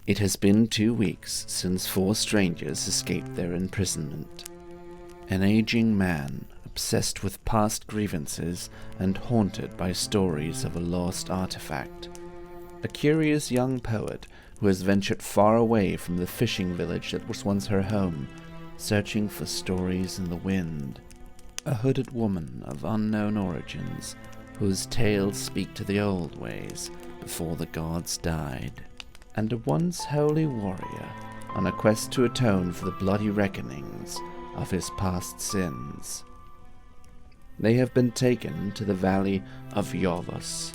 It has been 2 weeks since 4 strangers escaped their imprisonment. An aging man, obsessed with past grievances and haunted by stories of a lost artifact. A curious young poet who has ventured far away from the fishing village that was once her home, searching for stories in the wind. A hooded woman of unknown origins, whose tales speak to the old ways before the gods died. And a once holy warrior on a quest to atone for the bloody reckonings of his past sins. They have been taken to the valley of Yovos,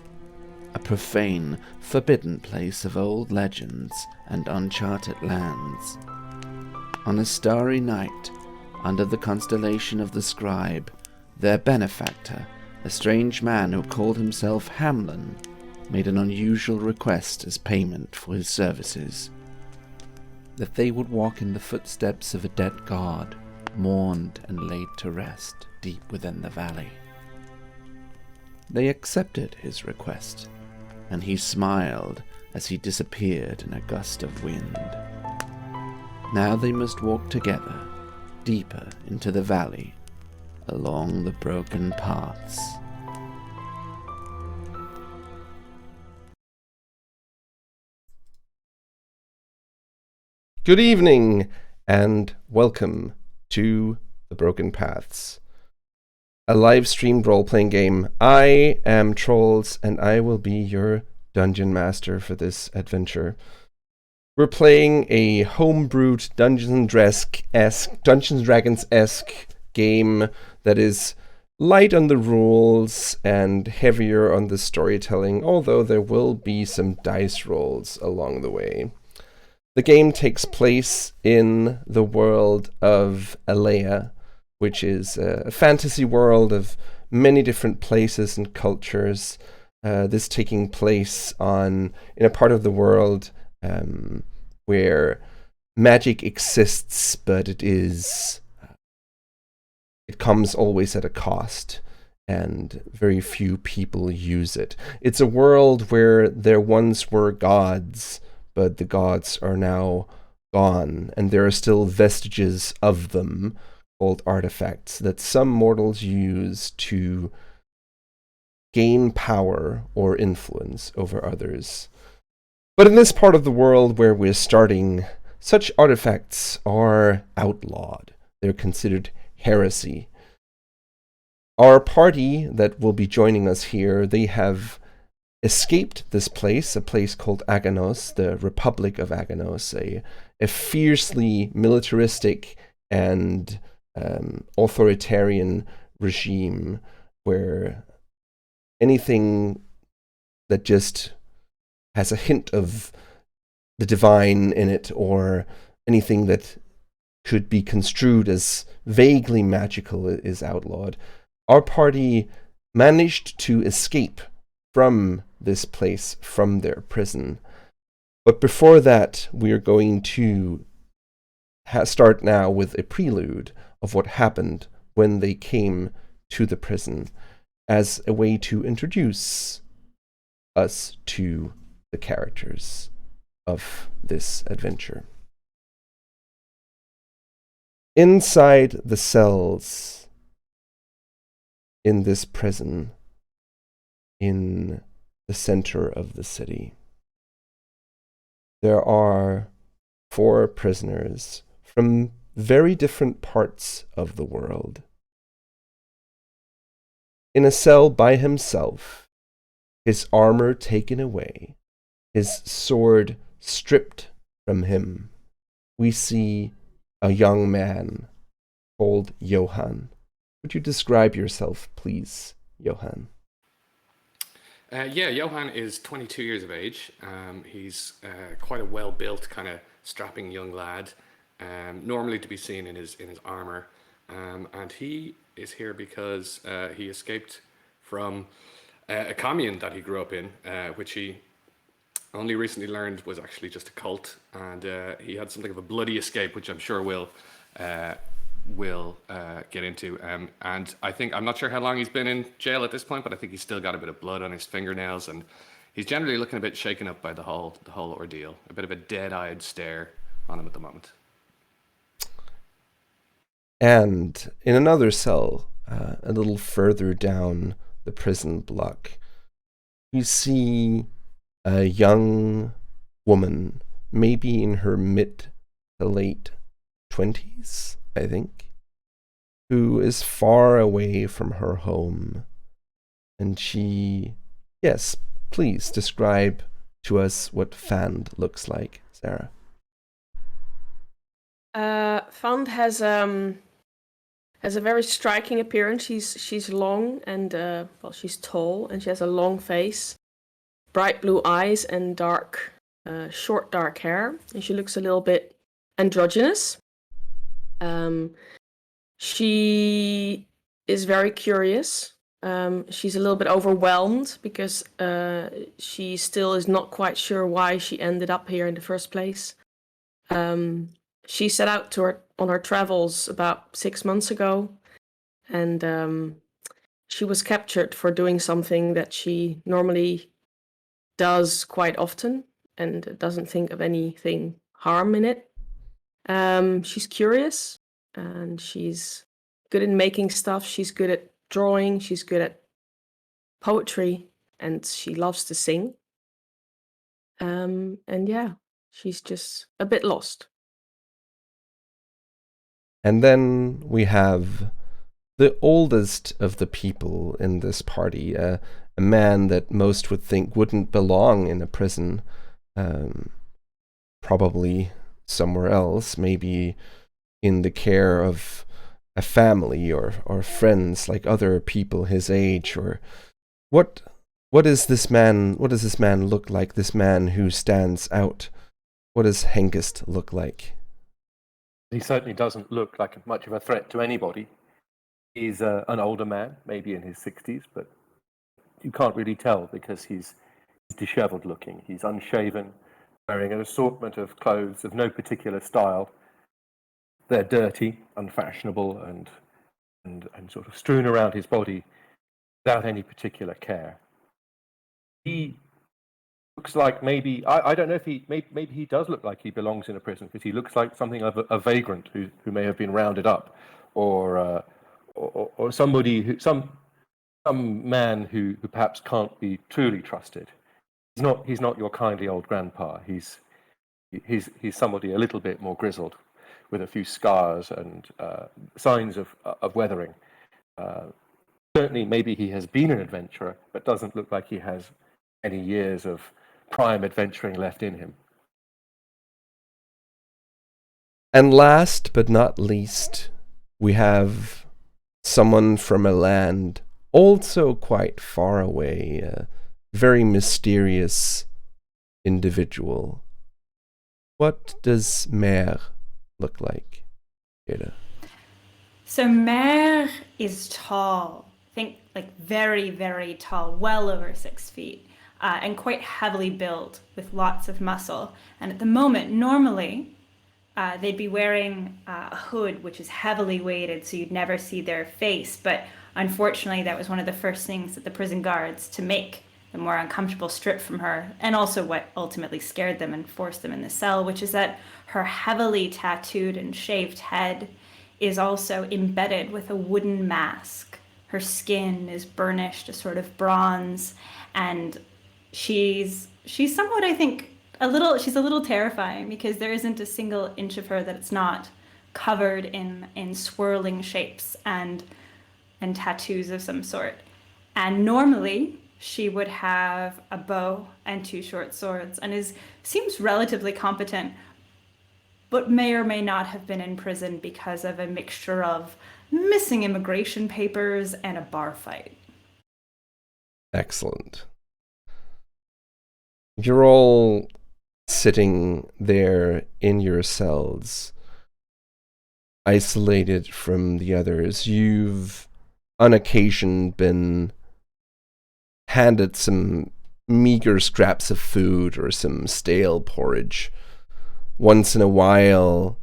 a profane, forbidden place of old legends and uncharted lands. On a starry night, under the constellation of the Scribe, their benefactor, a strange man who called himself Hamlin, made an unusual request as payment for his services. That they would walk in the footsteps of a dead god, mourned and laid to rest deep within the valley. They accepted his request, and he smiled as he disappeared in a gust of wind. Now they must walk together, deeper into the valley, along the broken paths. Good evening, and welcome to The Broken Paths, a live-streamed role-playing game. I am Trolls, and I will be your dungeon master for this adventure. We're playing a homebrewed Dungeons & Dragons-esque game that is light on the rules and heavier on the storytelling, although there will be some dice rolls along the way. The game takes place in the world of Alea, which is a fantasy world of many different places and cultures. This taking place in a part of the world where magic exists, but it comes always at a cost. and very few people use it. It's a world where there once were gods, but the gods are now gone, and there are still vestiges of them, called artifacts, that some mortals use to gain power or influence over others. But in this part of the world where we're starting, such artifacts are outlawed. They're considered heresy. Our party that will be joining us here, they have escaped this place, a place called Aganos, the Republic of Aganos, a fiercely militaristic and authoritarian regime where anything that just has a hint of the divine in it, or anything that could be construed as vaguely magical, is outlawed. Our party managed to escape from this place, from their prison. But before that, we are going to start now with a prelude of what happened when they came to the prison, as a way to introduce us to the characters of this adventure. Inside the cells in this prison, in the center of the city, there are 4 prisoners from very different parts of the world. In a cell by himself, his armor taken away, his sword stripped from him, we see a young man called Johann. Would you describe yourself, please, Johann? Johann is 22 years of age. He's quite a well-built, kind of strapping young lad, normally to be seen in his armor, and he is here because he escaped from a commune that he grew up in, which he only recently learned was actually just a cult, and he had something of a bloody escape, which I'm sure we'll get into. And I think, I'm not sure how long he's been in jail at this point, but I think he's still got a bit of blood on his fingernails, and he's generally looking a bit shaken up by the whole ordeal. A bit of a dead-eyed stare on him at the moment. And in another cell, a little further down the prison block, we see a young woman, maybe in her mid to late 20s, I think, who is far away from her home. And she, yes, please describe to us what Fand looks like, Sarah. Fand has a very striking appearance. She's long and she's tall, and she has a long face, bright blue eyes, and short dark hair. And she looks a little bit androgynous. She is very curious. She's a little bit overwhelmed because she still is not quite sure why she ended up here in the first place. She set out on her travels about 6 months ago, and she was captured for doing something that she normally does quite often and doesn't think of anything harm in it. She's curious, and she's good in making stuff. She's good at drawing. She's good at poetry, and she loves to sing. And yeah, she's just a bit lost. And then we have the oldest of the people in this party, a man that most would think wouldn't belong in a prison, probably somewhere else, maybe in the care of a family or friends like other people his age. Or what is this man? What does this man look like? This man who stands out. What does Hengist look like? He certainly doesn't look like much of a threat to anybody. He's an older man, maybe in his 60s, but you can't really tell because he's disheveled looking. He's unshaven, wearing an assortment of clothes of no particular style. They're dirty, unfashionable, and sort of strewn around his body. without any particular care. He looks like I don't know if maybe he does look like he belongs in a prison, because he looks like something of a vagrant who may have been rounded up, or somebody some man who perhaps can't be truly trusted. He's not your kindly old grandpa. He's somebody a little bit more grizzled, with a few scars and signs of weathering. Certainly, maybe he has been an adventurer, but doesn't look like he has any years of prime adventuring left in him. And last but not least, we have someone from a land also quite far away, a very mysterious individual. What does Mère look like, Ada? So Mère is tall. Think like very, very tall, well over 6 feet, and quite heavily built with lots of muscle. And at the moment, normally, they'd be wearing a hood, which is heavily weighted, so you'd never see their face. But unfortunately, that was one of the first things that the prison guards to make the more uncomfortable strip from her, and also what ultimately scared them and forced them in the cell, which is that her heavily tattooed and shaved head is also embedded with a wooden mask. Her skin is burnished a sort of bronze, and she's somewhat, I think, she's a little terrifying, because there isn't a single inch of her that it's not covered in swirling shapes and tattoos of some sort. And normally she would have a bow and 2 short swords, and seems relatively competent, but may or may not have been in prison because of a mixture of missing immigration papers and a bar fight. Excellent. You're all sitting there in your cells, isolated from the others. You've on occasion been handed some meager scraps of food or some stale porridge. Once in a while,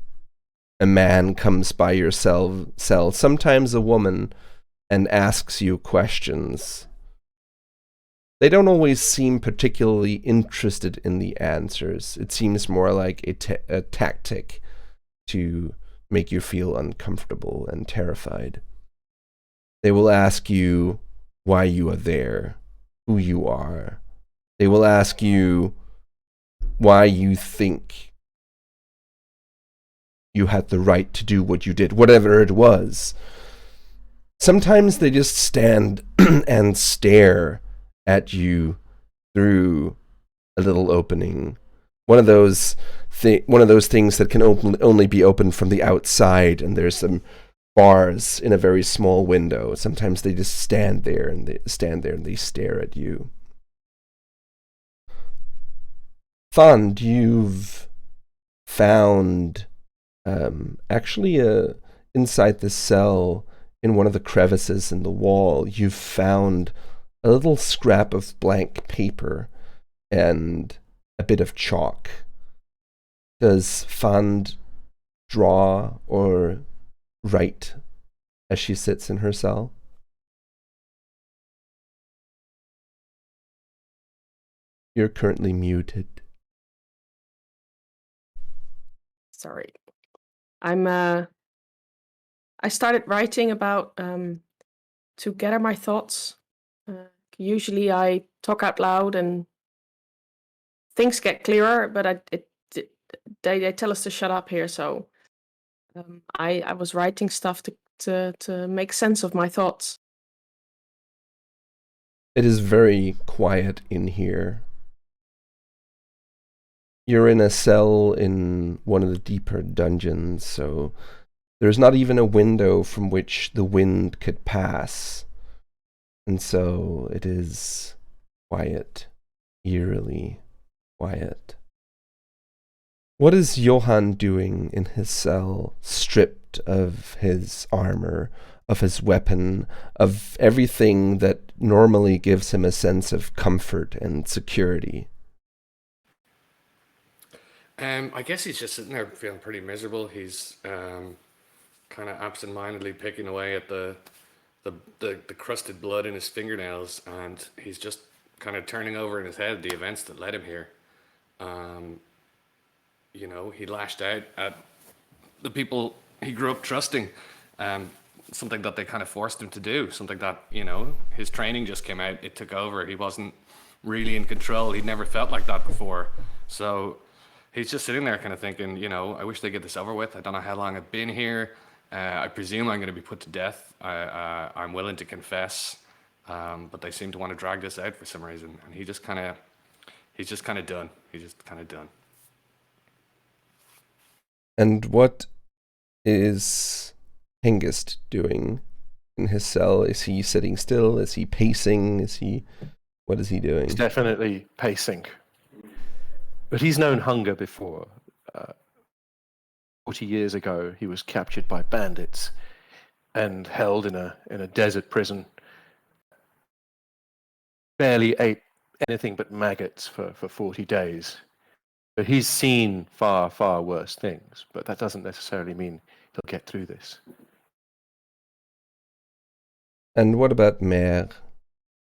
a man comes by your cell, sometimes a woman, and asks you questions. They don't always seem particularly interested in the answers. It seems more like a tactic to make you feel uncomfortable and terrified. They will ask you why you are there, who you are. They will ask you why you think you had the right to do what you did, whatever it was. Sometimes they just stand and stare at you through a little opening. One of those things that can only be opened from the outside, and there's some bars in a very small window. Sometimes they just stand there and they stare at you. Thond, you've found actually inside the cell, in one of the crevices in the wall, you've found a little scrap of blank paper and a bit of chalk. Does Thond draw or write as she sits in her cell? You're currently muted. Sorry. I started writing about to gather my thoughts. Usually I talk out loud and things get clearer, but they tell us to shut up here, so I was writing stuff to make sense of my thoughts. It is very quiet in here. You're in a cell in one of the deeper dungeons, so there's not even a window from which the wind could pass. And so it is quiet, eerily quiet. What is Johann doing in his cell, stripped of his armor, of his weapon, of everything that normally gives him a sense of comfort and security? I guess he's just sitting there feeling pretty miserable. He's kind of absent-mindedly picking away at the the crusted blood in his fingernails, and he's just kind of turning over in his head the events that led him here. You know, he lashed out at the people he grew up trusting. Something that they kind of forced him to do. Something that, you know, his training just came out. It took over. He wasn't really in control. He'd never felt like that before. So he's just sitting there kind of thinking, you know, I wish they get this over with. I don't know how long I've been here. I presume I'm going to be put to death. I'm willing to confess. But they seem to want to drag this out for some reason. And he's just kind of done. He's just kind of done. And what is Hengist doing in his cell? Is he sitting still? Is he pacing? What is he doing? He's definitely pacing. But he's known hunger before. 40 years ago, he was captured by bandits and held in a desert prison. Barely ate anything but maggots for 40 days. But he's seen far, far worse things. But that doesn't necessarily mean he'll get through this. And what about Mère?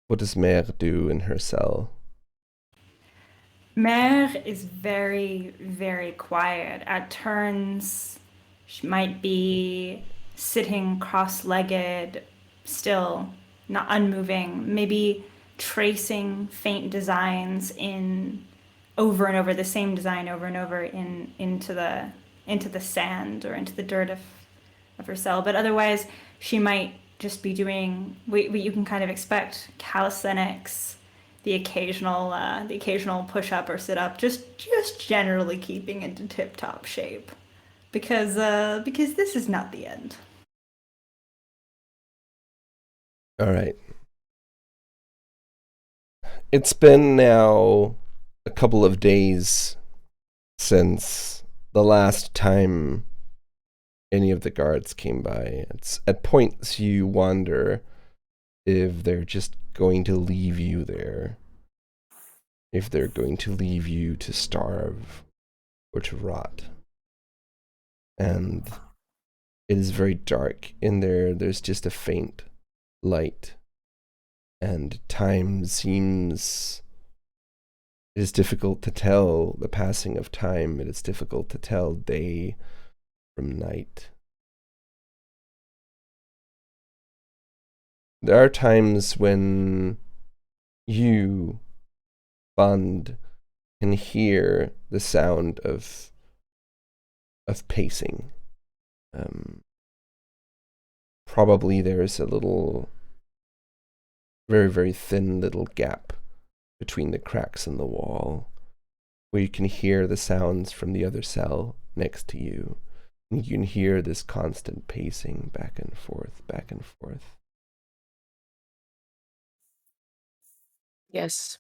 What does Mère do in her cell? Mère is very, very quiet. At turns, she might be sitting cross-legged, still, not unmoving, maybe tracing faint designs in over and over, the same design over and over into the sand or into the dirt of her cell. But otherwise, she might just be doing what you can kind of expect: calisthenics, the occasional push up or sit up, just generally keeping into tip top shape, because this is not the end. All right. It's been now a couple of days since the last time any of the guards came by. It's at points you wonder if they're just going to leave you there, if they're going to leave you to starve or to rot. And it is very dark in there. There's just a faint light, and time seems... It is difficult to tell the passing of time. It is difficult to tell day from night. There are times when you, Bond, can hear the sound of pacing. Probably there's a little, very, very thin little gap between the cracks in the wall, where you can hear the sounds from the other cell next to you. And you can hear this constant pacing back and forth, back and forth. Yes.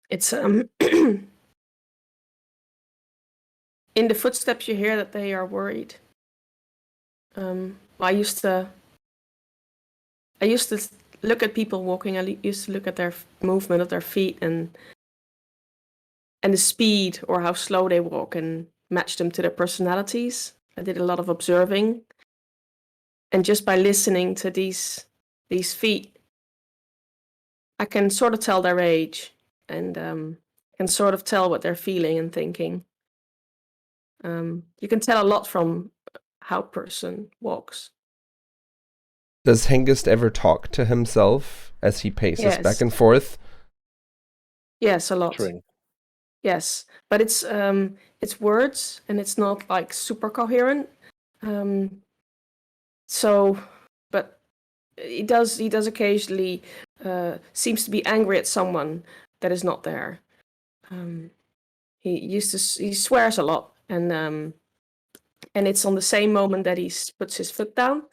It's in the footsteps you hear that they are worried. I used to look at people walking. I used to look at their movement of their feet and the speed or how slow they walk and match them to their personalities. I did a lot of observing, and just by listening to these feet, I can sort of tell their age and can sort of tell what they're feeling and thinking. You can tell a lot from how a person walks. Does Hengist ever talk to himself as he paces back and forth? Yes, a lot. True. Yes, but it's words, and it's not like super coherent. But he does occasionally seems to be angry at someone that is not there. He swears a lot, and it's on the same moment that he puts his foot down.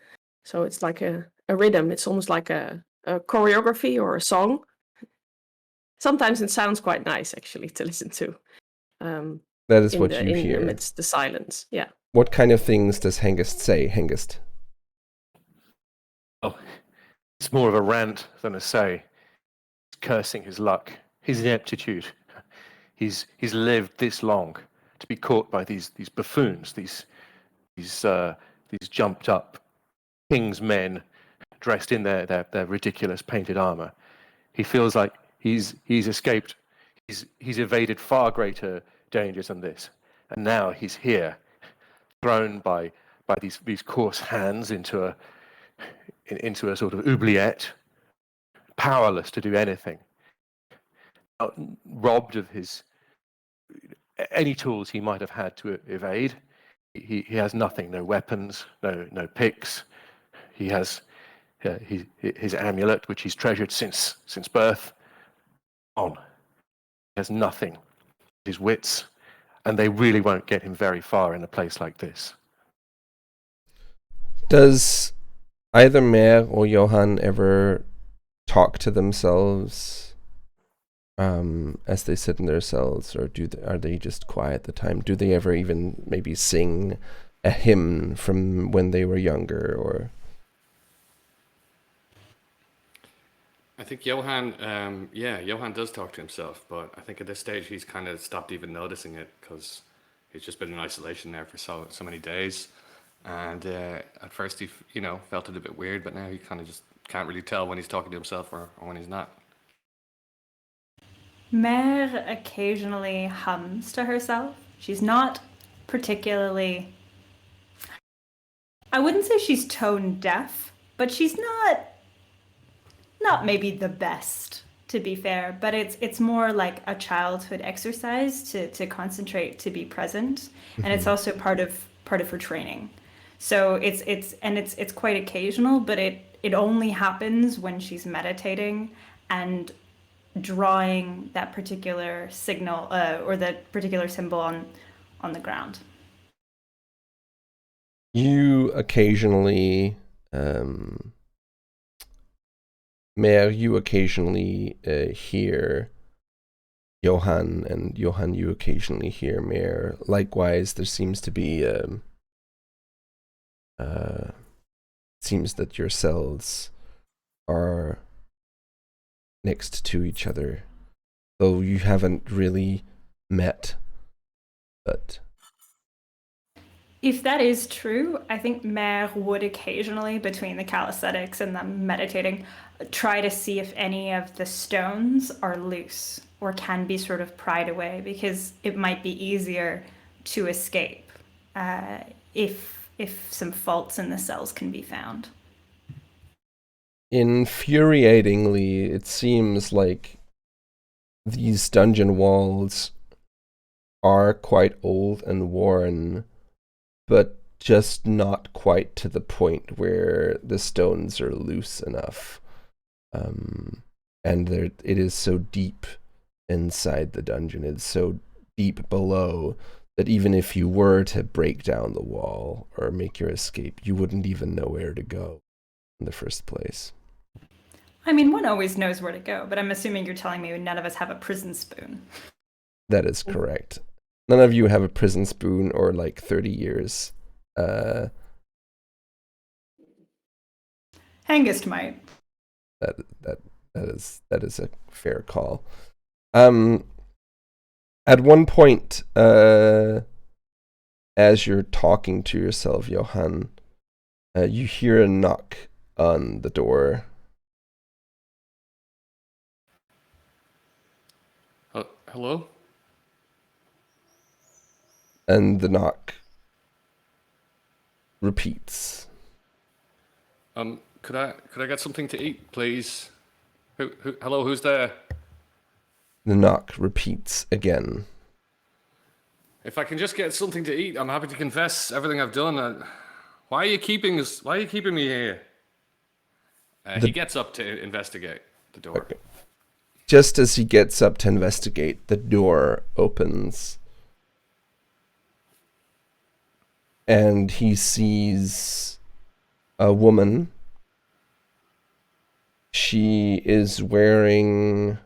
So it's like a rhythm. It's almost like a choreography or a song. Sometimes it sounds quite nice, actually, to listen to. That is what you hear. Amidst the silence, yeah. What kind of things does Hengist say, Hengist? Oh, it's more of a rant than a say. He's cursing his luck, his ineptitude. He's lived this long to be caught by these buffoons, these jumped up king's men dressed in their ridiculous painted armor. He feels like he's escaped. He's evaded far greater dangers than this, and now he's here, thrown by these coarse hands into a sort of oubliette, powerless to do anything, robbed of any tools he might have had to evade. He has nothing, no weapons, no picks. He has his amulet, which he's treasured since birth, on. He has nothing. His wits, and they really won't get him very far in a place like this. Does either Mare or Johann ever talk to themselves as they sit in their cells, or are they just quiet the time? Do they ever even maybe sing a hymn from when they were younger, or? I think Johann, Johann does talk to himself, but I think at this stage he's kind of stopped even noticing it because he's just been in isolation there for so many days. And at first he, felt it a bit weird, but now he kind of just can't really tell when he's talking to himself or when he's not. Mare occasionally hums to herself. She's not particularly... I wouldn't say she's tone deaf, but she's not maybe the best, to be fair, but it's more like a childhood exercise to concentrate, to be present, and it's also part of her training. So it's quite occasional, but it only happens when she's meditating and drawing that particular signal or that particular symbol on the ground. You occasionally, Mare, you occasionally hear Johann, and Johann, you occasionally hear Mare. Likewise, there seems to be seems that your cells are next to each other, though you haven't really met. But if that is true, I think Mare would occasionally, between the calisthenics and the meditating, try to see if any of the stones are loose or can be sort of pried away, because it might be easier to escape if some faults in the cells can be found. Infuriatingly, it seems like these dungeon walls are quite old and worn, but just not quite to the point where the stones are loose enough. And it is so deep inside the dungeon, it's so deep below, that even if you were to break down the wall or make your escape, you wouldn't even know where to go in the first place. I mean, one always knows where to go, but I'm assuming you're telling me none of us have a prison spoon. That is correct. None of you have a prison spoon or like 30 years. Hengist might. That is a fair call. At one point, as you're talking to yourself, Johann, you hear a knock on the door. Hello? And the knock repeats. Could I get something to eat, please? Hello, who's there? The knock repeats again. If I can just get something to eat, I'm happy to confess everything I've done. Why are you keeping me here? He gets up to investigate the door. Okay. Just as he gets up to investigate, the door opens. And he sees a woman. She is wearing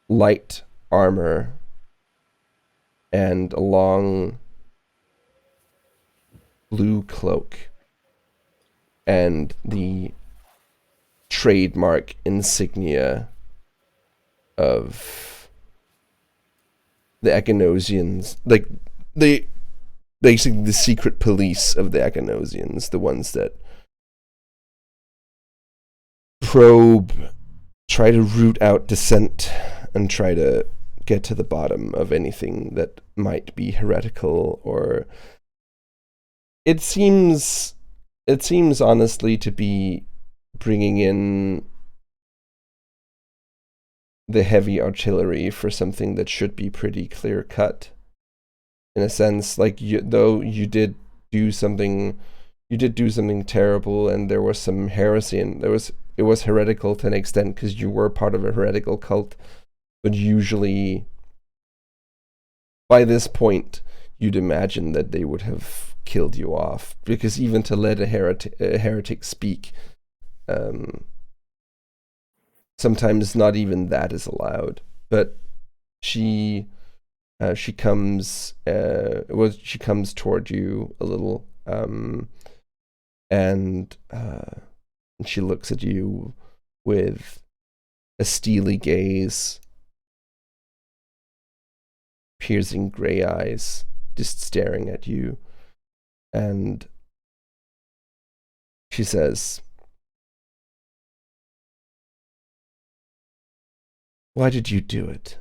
light armor and a long blue cloak and the trademark insignia of the Echinosians, like the basically the secret police of the Aganosians, the ones that probe, try to root out dissent, and try to get to the bottom of anything that might be heretical, or it seems honestly to be bringing in the heavy artillery for something that should be pretty clear cut. In a sense, like you did do something terrible, and there was some heresy, and it was heretical to an extent because you were part of a heretical cult. But usually, by this point, you'd imagine that they would have killed you off, because even to let a heretic speak, sometimes not even that is allowed. But she comes toward you a little, and she looks at you with a steely gaze, piercing gray eyes, just staring at you, and she says, "Why did you do it?"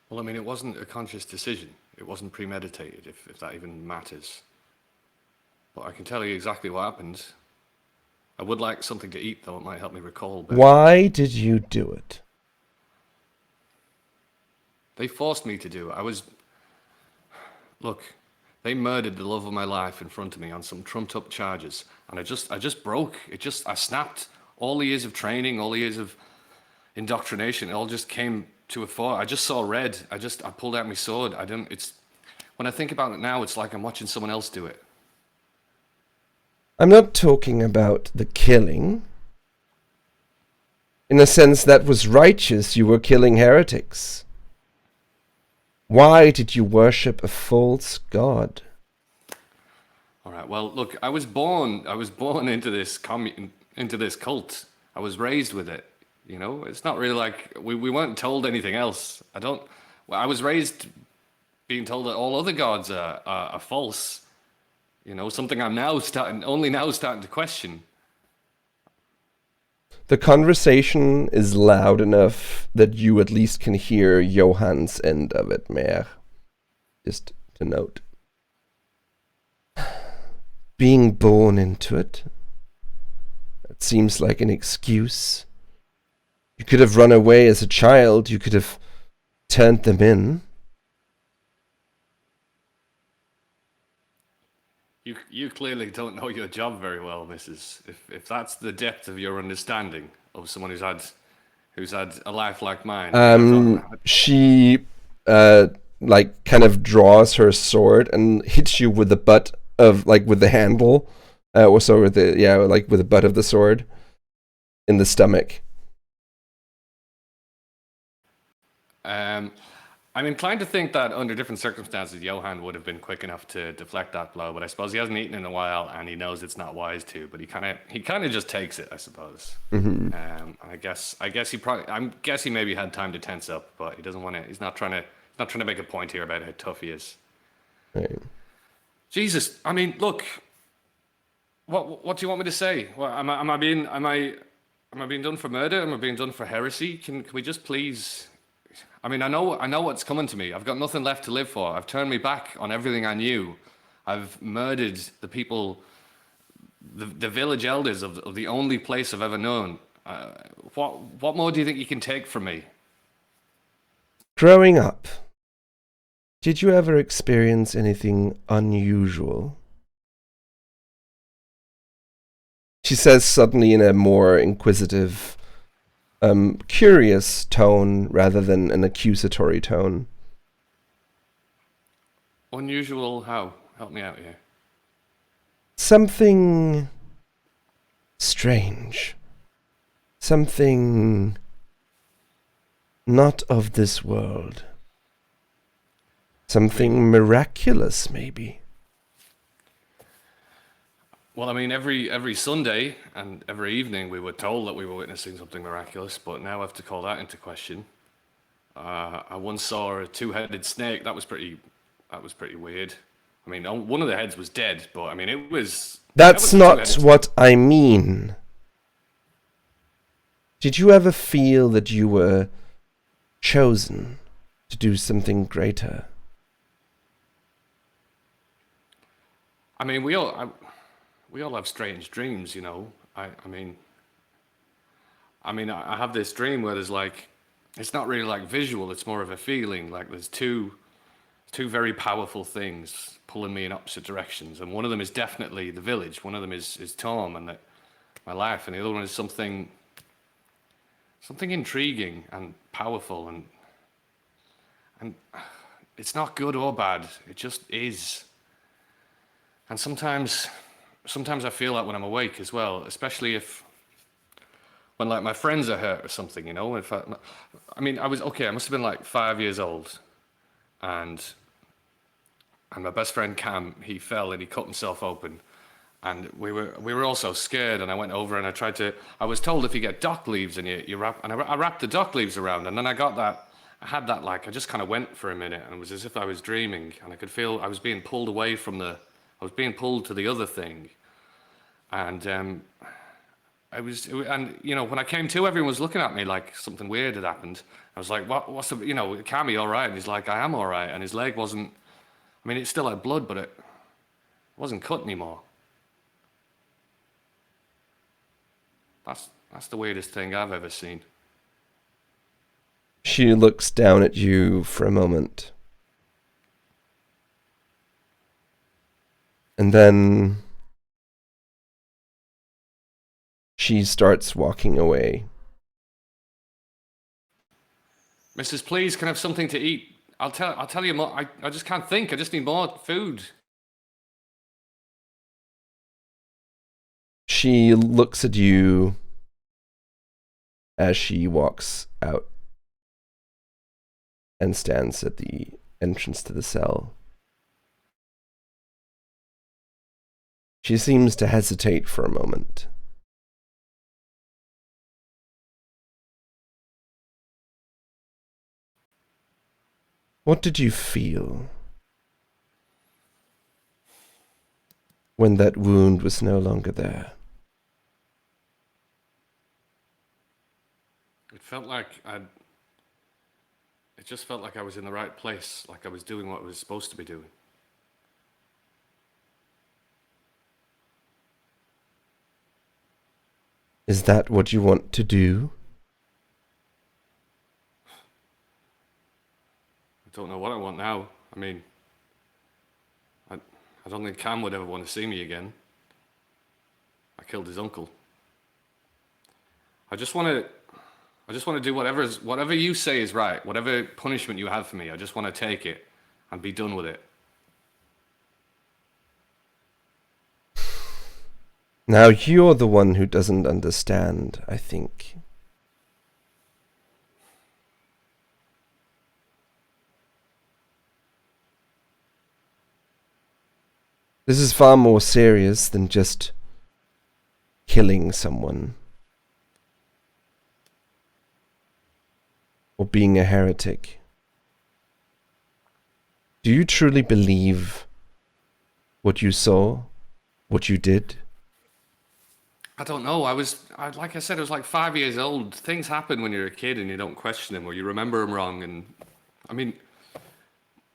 Well, I mean, it wasn't a conscious decision. It wasn't premeditated, if that even matters. But I can tell you exactly what happened. I would like something to eat, though. It might help me recall better. Why did you do it? They forced me to do it. Look, they murdered the love of my life in front of me on some trumped-up charges, and I just broke. I snapped. All the years of training, all the years of indoctrination, it all just came to a fore. I just saw red. I pulled out my sword. When I think about it now, it's like I'm watching someone else do it. I'm not talking about the killing. In a sense, that was righteous. You were killing heretics. Why did you worship a false god? All right. Well, look, I was born into this cult. I was raised with it. You know, it's not really like we weren't told anything else. I was raised being told that all other gods are false. You know, something I'm only now starting to question. The conversation is loud enough that you at least can hear Johann's end of it, Mayor. Just to note. Being born into it. It seems like an excuse. You could have run away as a child. You could have turned them in. You clearly don't know your job very well, Mrs. If that's the depth of your understanding of someone who's had a life like mine. She kind of draws her sword and hits you with the butt of with the handle, with the butt of the sword in the stomach. I'm inclined to think that under different circumstances, Johann would have been quick enough to deflect that blow, but I suppose he hasn't eaten in a while, and he knows it's not wise to. But he kind of just takes it, I suppose. Mm-hmm. I guess he maybe had time to tense up, but he doesn't want to. He's not trying to make a point here about how tough he is. Right. Jesus, I mean, look. What do you want me to say? Well, am I being done for murder? Am I being done for heresy? Can we just please? I mean, I know what's coming to me. I've got nothing left to live for. I've turned my back on everything I knew. I've murdered the people, the village elders of the only place I've ever known. What more do you think you can take from me? Growing up, did you ever experience anything unusual? She says suddenly in a more inquisitive, curious tone rather than an accusatory tone. Unusual how? Help me out here. Something strange. Something not of this world. Something miraculous, maybe. Well, I mean, every Sunday and every evening we were told that we were witnessing something miraculous, but now I have to call that into question. I once saw a two-headed snake. That was pretty weird. I mean, one of the heads was dead, but I mean, it was. That's a not two-headed what I mean. Did you ever feel that you were chosen to do something greater? I mean, we all have strange dreams, you know. I mean, I have this dream where there's like, it's not really like visual. It's more of a feeling. Like there's two very powerful things pulling me in opposite directions, and one of them is definitely the village. One of them is Tom and my life, and the other one is something intriguing and powerful, and it's not good or bad. It just is. And sometimes I feel that when I'm awake as well, especially when like my friends are hurt or something, you know. I mean, I must have been like 5 years old, and my best friend Cam, he fell and he cut himself open, and we were all so scared. And I went over and I was told if you get dock leaves and you wrap, and I wrapped the dock leaves around, and then I had that like I just kind of went for a minute, and it was as if I was dreaming, and I could feel I was being pulled away from I was being pulled to the other thing, and and you know, when I came to, everyone was looking at me like something weird had happened. I was like, what's the, you know, Cammy all right? And he's like, I am all right. And his leg wasn't, I mean, it still had blood, but it wasn't cut anymore. That's the weirdest thing I've ever seen. She looks down at you for a moment. And then she starts walking away. Mrs. Please, can I have something to eat? I'll tell you more. I just can't think. I just need more food. She looks at you as she walks out and stands at the entrance to the cell. She seems to hesitate for a moment. What did you feel when that wound was no longer there? It felt like it just felt like I was in the right place, like I was doing what I was supposed to be doing. Is that what you want to do? I don't know what I want now. I mean, I don't think Cam would ever want to see me again. I killed his uncle. I just want to do whatever you say is right. Whatever punishment you have for me, I just want to take it and be done with it. Now you're the one who doesn't understand, I think. This is far more serious than just killing someone or being a heretic. Do you truly believe what you saw, what you did? I don't know. Like I said, I was like 5 years old. Things happen when you're a kid and you don't question them or you remember them wrong. And I mean,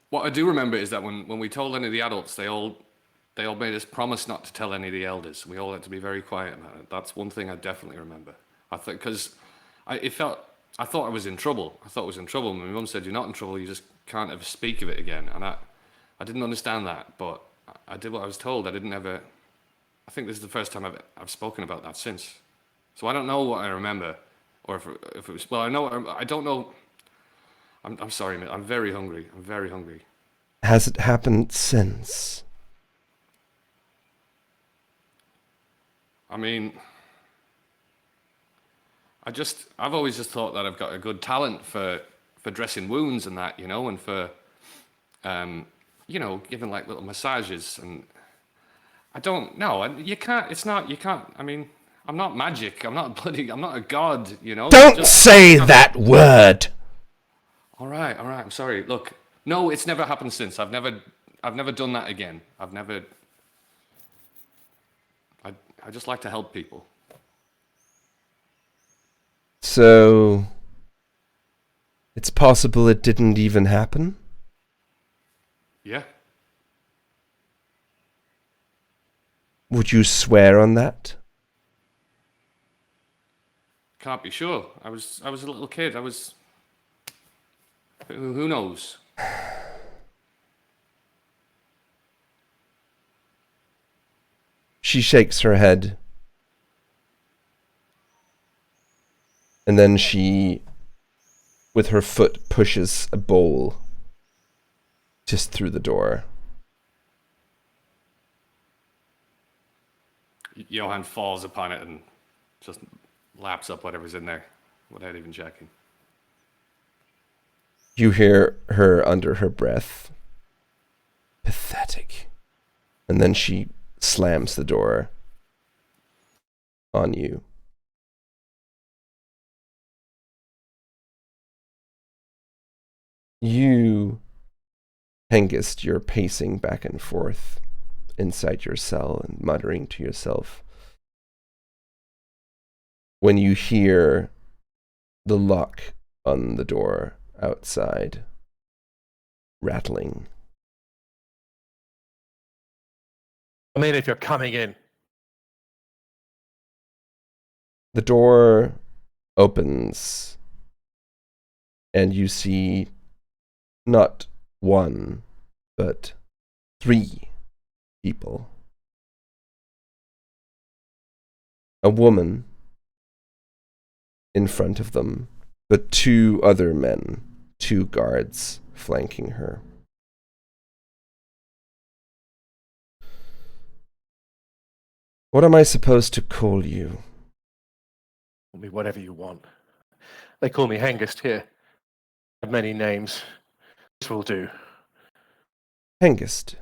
what I do remember is that when we told any of the adults, they all made us promise not to tell any of the elders. We all had to be very quiet about it. That's one thing I definitely remember. I think because I thought I was in trouble. I thought I was in trouble. My mum said, "You're not in trouble. You just can't ever speak of it again." And I didn't understand that, but I did what I was told. I didn't ever. I think this is the first time I've spoken about that since. So I don't know what I remember, or if it was. Well, I don't know. I'm sorry, mate. I'm very hungry. I'm very hungry. Has it happened since? I mean, I've always just thought that I've got a good talent for dressing wounds and that, you know, and for, you know, giving like little massages. And I don't know. You can't. I mean, I'm not magic. I'm not a god, you know. Don't say that word! All right. I'm sorry. Look, no, it's never happened since. I've never done that again. I just like to help people. So, it's possible it didn't even happen? Yeah. Would you swear on that? Can't be sure. I was a little kid. Who knows? She shakes her head. And then she, with her foot, pushes a bowl just through the door. Johan falls upon it and just laps up whatever's in there without even checking. You hear her under her breath. Pathetic. And then she slams the door on you. You, Hengist, you're pacing back and forth inside your cell and muttering to yourself when you hear the lock on the door outside rattling. I mean, if you're coming in. The door opens and you see not one, but 3 people. A woman in front of them, but 2 other men, 2 guards flanking her. What am I supposed to call you? Call me whatever you want. They call me Hengist here. I have many names. This will do. Hengist.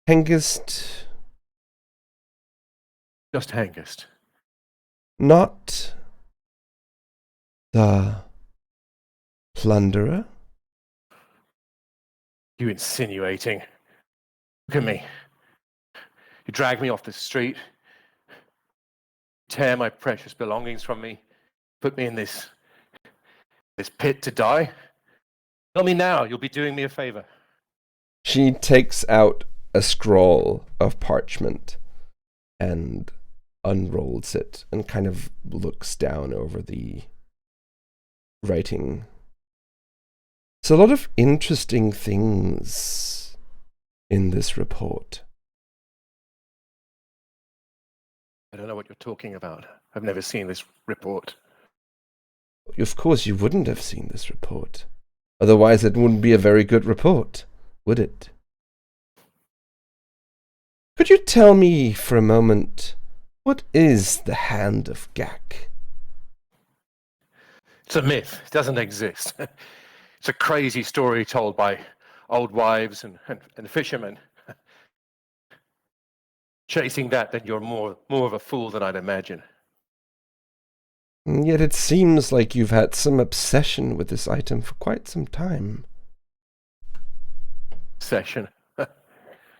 Hengist. Just Hengist. Not the plunderer? You insinuating. Look at me. You drag me off the street, tear my precious belongings from me, put me in this pit to die. Tell me now, you'll be doing me a favor. She takes out a scroll of parchment and unrolls it and kind of looks down over the writing. It's a lot of interesting things in this report. I don't know what you're talking about. I've never seen this report. Of course, you wouldn't have seen this report. Otherwise, it wouldn't be a very good report, would it? Could you tell me for a moment, what is the Hand of Gak? It's a myth. It doesn't exist. It's a crazy story told by old wives and fishermen. Chasing that, then you're more of a fool than I'd imagine. Yet it seems like you've had some obsession with this item for quite some time. Obsession.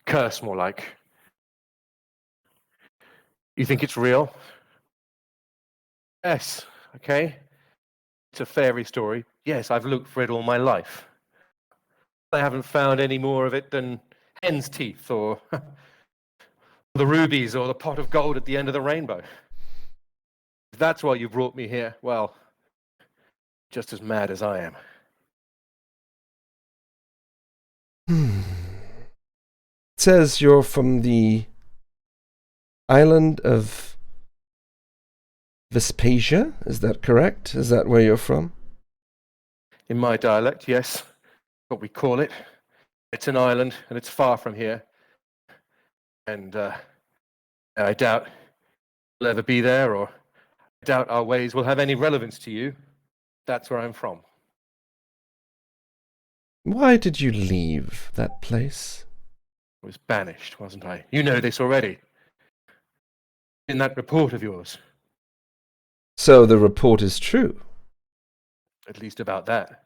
Curse, more like. You think it's real? Yes, okay. It's a fairy story. Yes, I've looked for it all my life. I haven't found any more of it than hen's teeth or the rubies or the pot of gold at the end of the rainbow. If that's why you brought me here, well, just as mad as I am. It says you're from the island of Vespasia, is that correct? Is that where you're from? In my dialect, yes, what we call it. It's an island, and it's far from here. And I doubt we'll ever be there, or I doubt our ways will have any relevance to you. That's where I'm from. Why did you leave that place? I was banished, wasn't I? You know this already. In that report of yours. So the report is true. At least about that.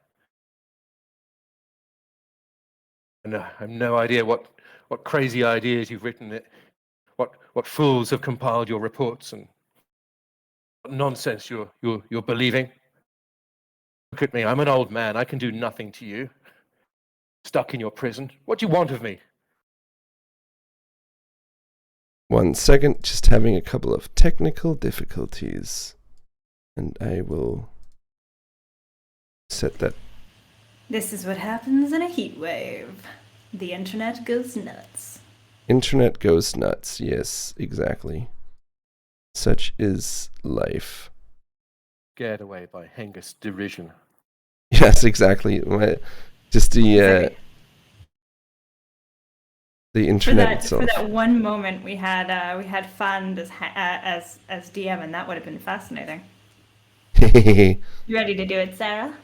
And I have no idea what crazy ideas you've written it, what fools have compiled your reports, and what nonsense you're believing. Look at me, I'm an old man. I can do nothing to you. Stuck in your prison. What do you want of me? 1 second, just having a couple of technical difficulties. And I will set that. This is what happens in a heat wave. The internet goes nuts. Internet goes nuts. Yes, exactly. Such is life. Scared away by Hengist's derision. Yes, exactly. Just the internet itself. For that one moment, we had fun as DM, and that would have been fascinating. You ready to do it, Sarah?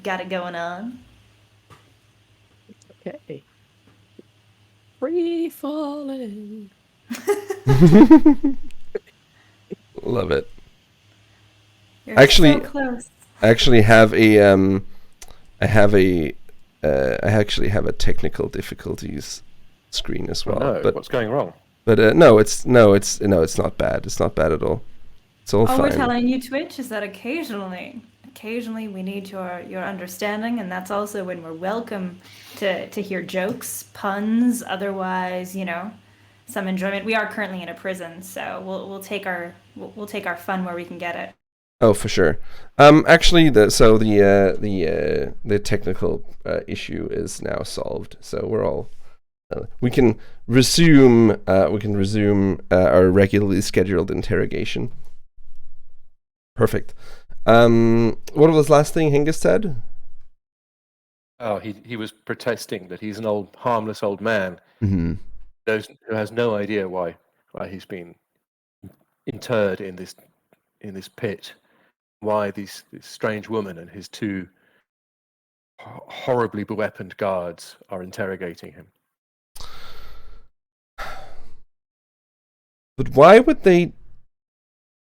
Got it going on. Okay. Free falling. Love it. You're Actually, so close. I actually have a I actually have a technical difficulties screen as well. Oh no, but what's going wrong? But no, it's not bad. It's not bad at all. It's all Oh, fine. we're telling you, Twitch, is that occasionally we need your understanding, and that's also when we're welcome to hear jokes, puns, otherwise, some enjoyment. We are currently in a prison, so we'll take our fun where we can get it. Oh, for sure. Actually, the technical issue is now solved, so we're all. We can resume our regularly scheduled interrogation. Perfect. What was the last thing Hengist said? Oh, he was protesting that he's an old, harmless old man Mm-hmm. who has no idea why he's been interred in this pit. Why this strange woman and his two horribly beweaponed guards are interrogating him. But why would they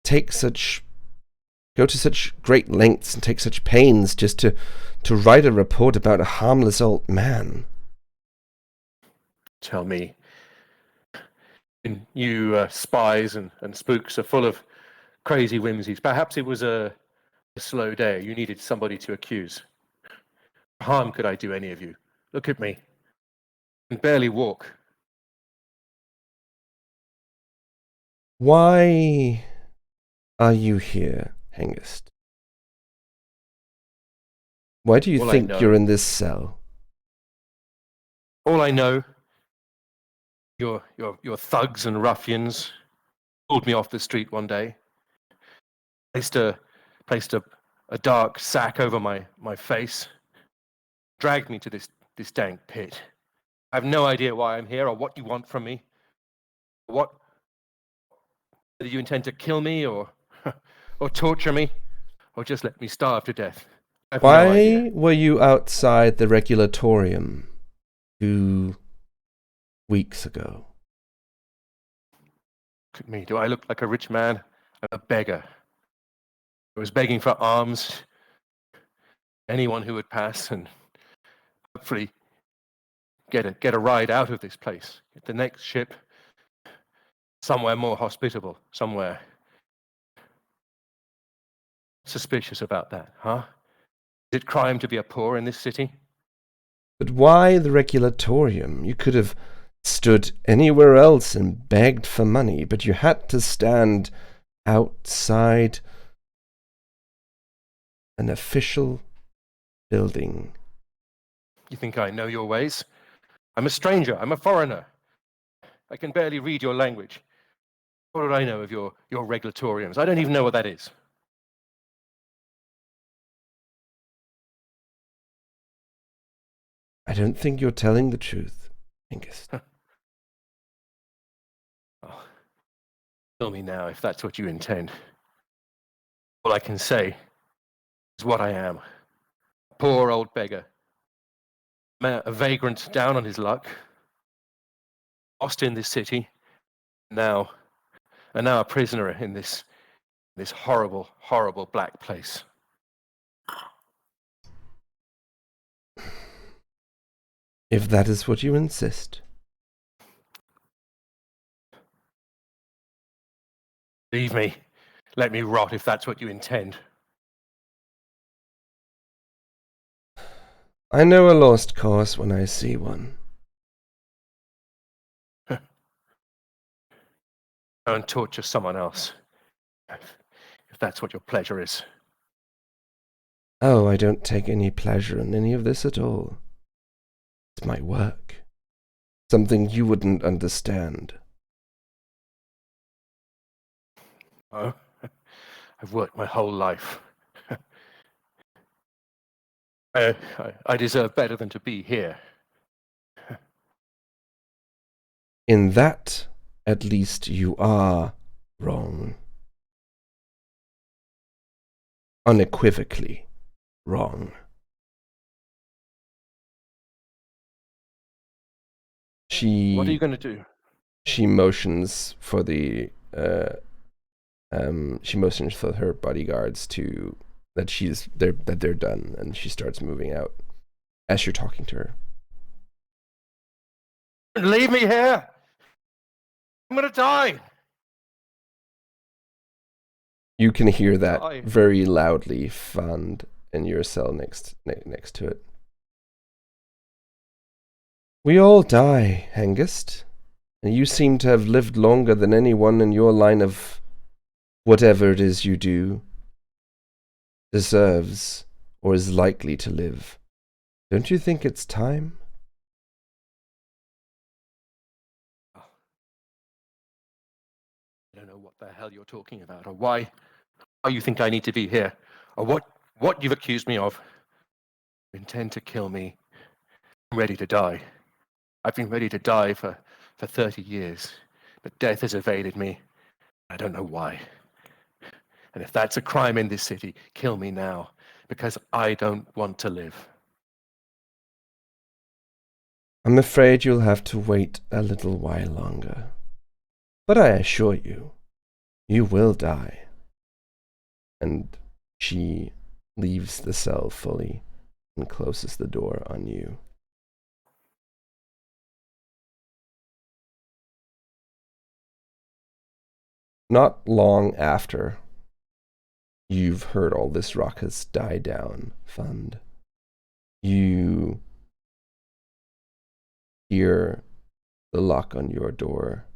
go to such great lengths and take such pains just to write a report about a harmless old man? Tell me, you spies and spooks are full of crazy whimsies. Perhaps it was a slow day. You needed somebody to accuse. What harm could I do any of you? Look at me. I can barely walk. Why are you here, Hengist? Why do you All I think know- you're in this cell? All I know, your thugs and ruffians pulled me off the street one day, placed a dark sack over my face, dragged me to this dank pit. I have no idea why I'm here or what you want from me. Whether you intend to kill me or torture me or just let me starve to death. I have no Why idea. were you outside the regulatorium 2 weeks ago? Look at me. Do I look like a rich man? I'm a beggar. I was begging for alms. Anyone who would pass and hopefully get a ride out of this place. Get the next ship somewhere more hospitable, somewhere. Suspicious about that, huh? Is it crime to be a poor in this city? But why the regulatorium? You could have stood anywhere else and begged for money, but you had to stand outside an official building. You think I know your ways? I'm a stranger. I'm a foreigner. I can barely read your language. What would I know of your regulatoriums? I don't even know what that is. I don't think you're telling the truth, Hengist. Oh, tell me now if that's what you intend. All I can say is what I am. A poor old beggar. A vagrant down on his luck. Lost in this city. Now a prisoner in this horrible, horrible black place. If that is what you insist. Leave me. Let me rot if that's what you intend. I know a lost cause when I see one. Go and torture someone else. If that's what your pleasure is. Oh, I don't take any pleasure in any of this at all. It's my work. Something you wouldn't understand. Oh, I've worked my whole life. I deserve better than to be here. In that, at least, you are wrong. Unequivocally wrong. What are you going to do? She motions for the she motions for her bodyguards to that they're done, and she starts moving out as you're talking to her. Leave me here! I'm going to die! You can hear that Die. very loudly, Fand, in your cell next to it. We all die, Hengist, and you seem to have lived longer than anyone in your line of whatever it is you do deserves or is likely to live. Don't you think it's time? I don't know what the hell you're talking about, or why you think I need to be here, or what you've accused me of. You intend to kill me. I'm ready to die. I've been ready to die for 30 years, but death has evaded me. I don't know why. And if that's a crime in this city, kill me now, because I don't want to live. I'm afraid you'll have to wait a little while longer. But I assure you, you will die. And she leaves the cell fully and closes the door on you. Not long after you've heard all this ruckus die down, Fund, you hear the lock on your door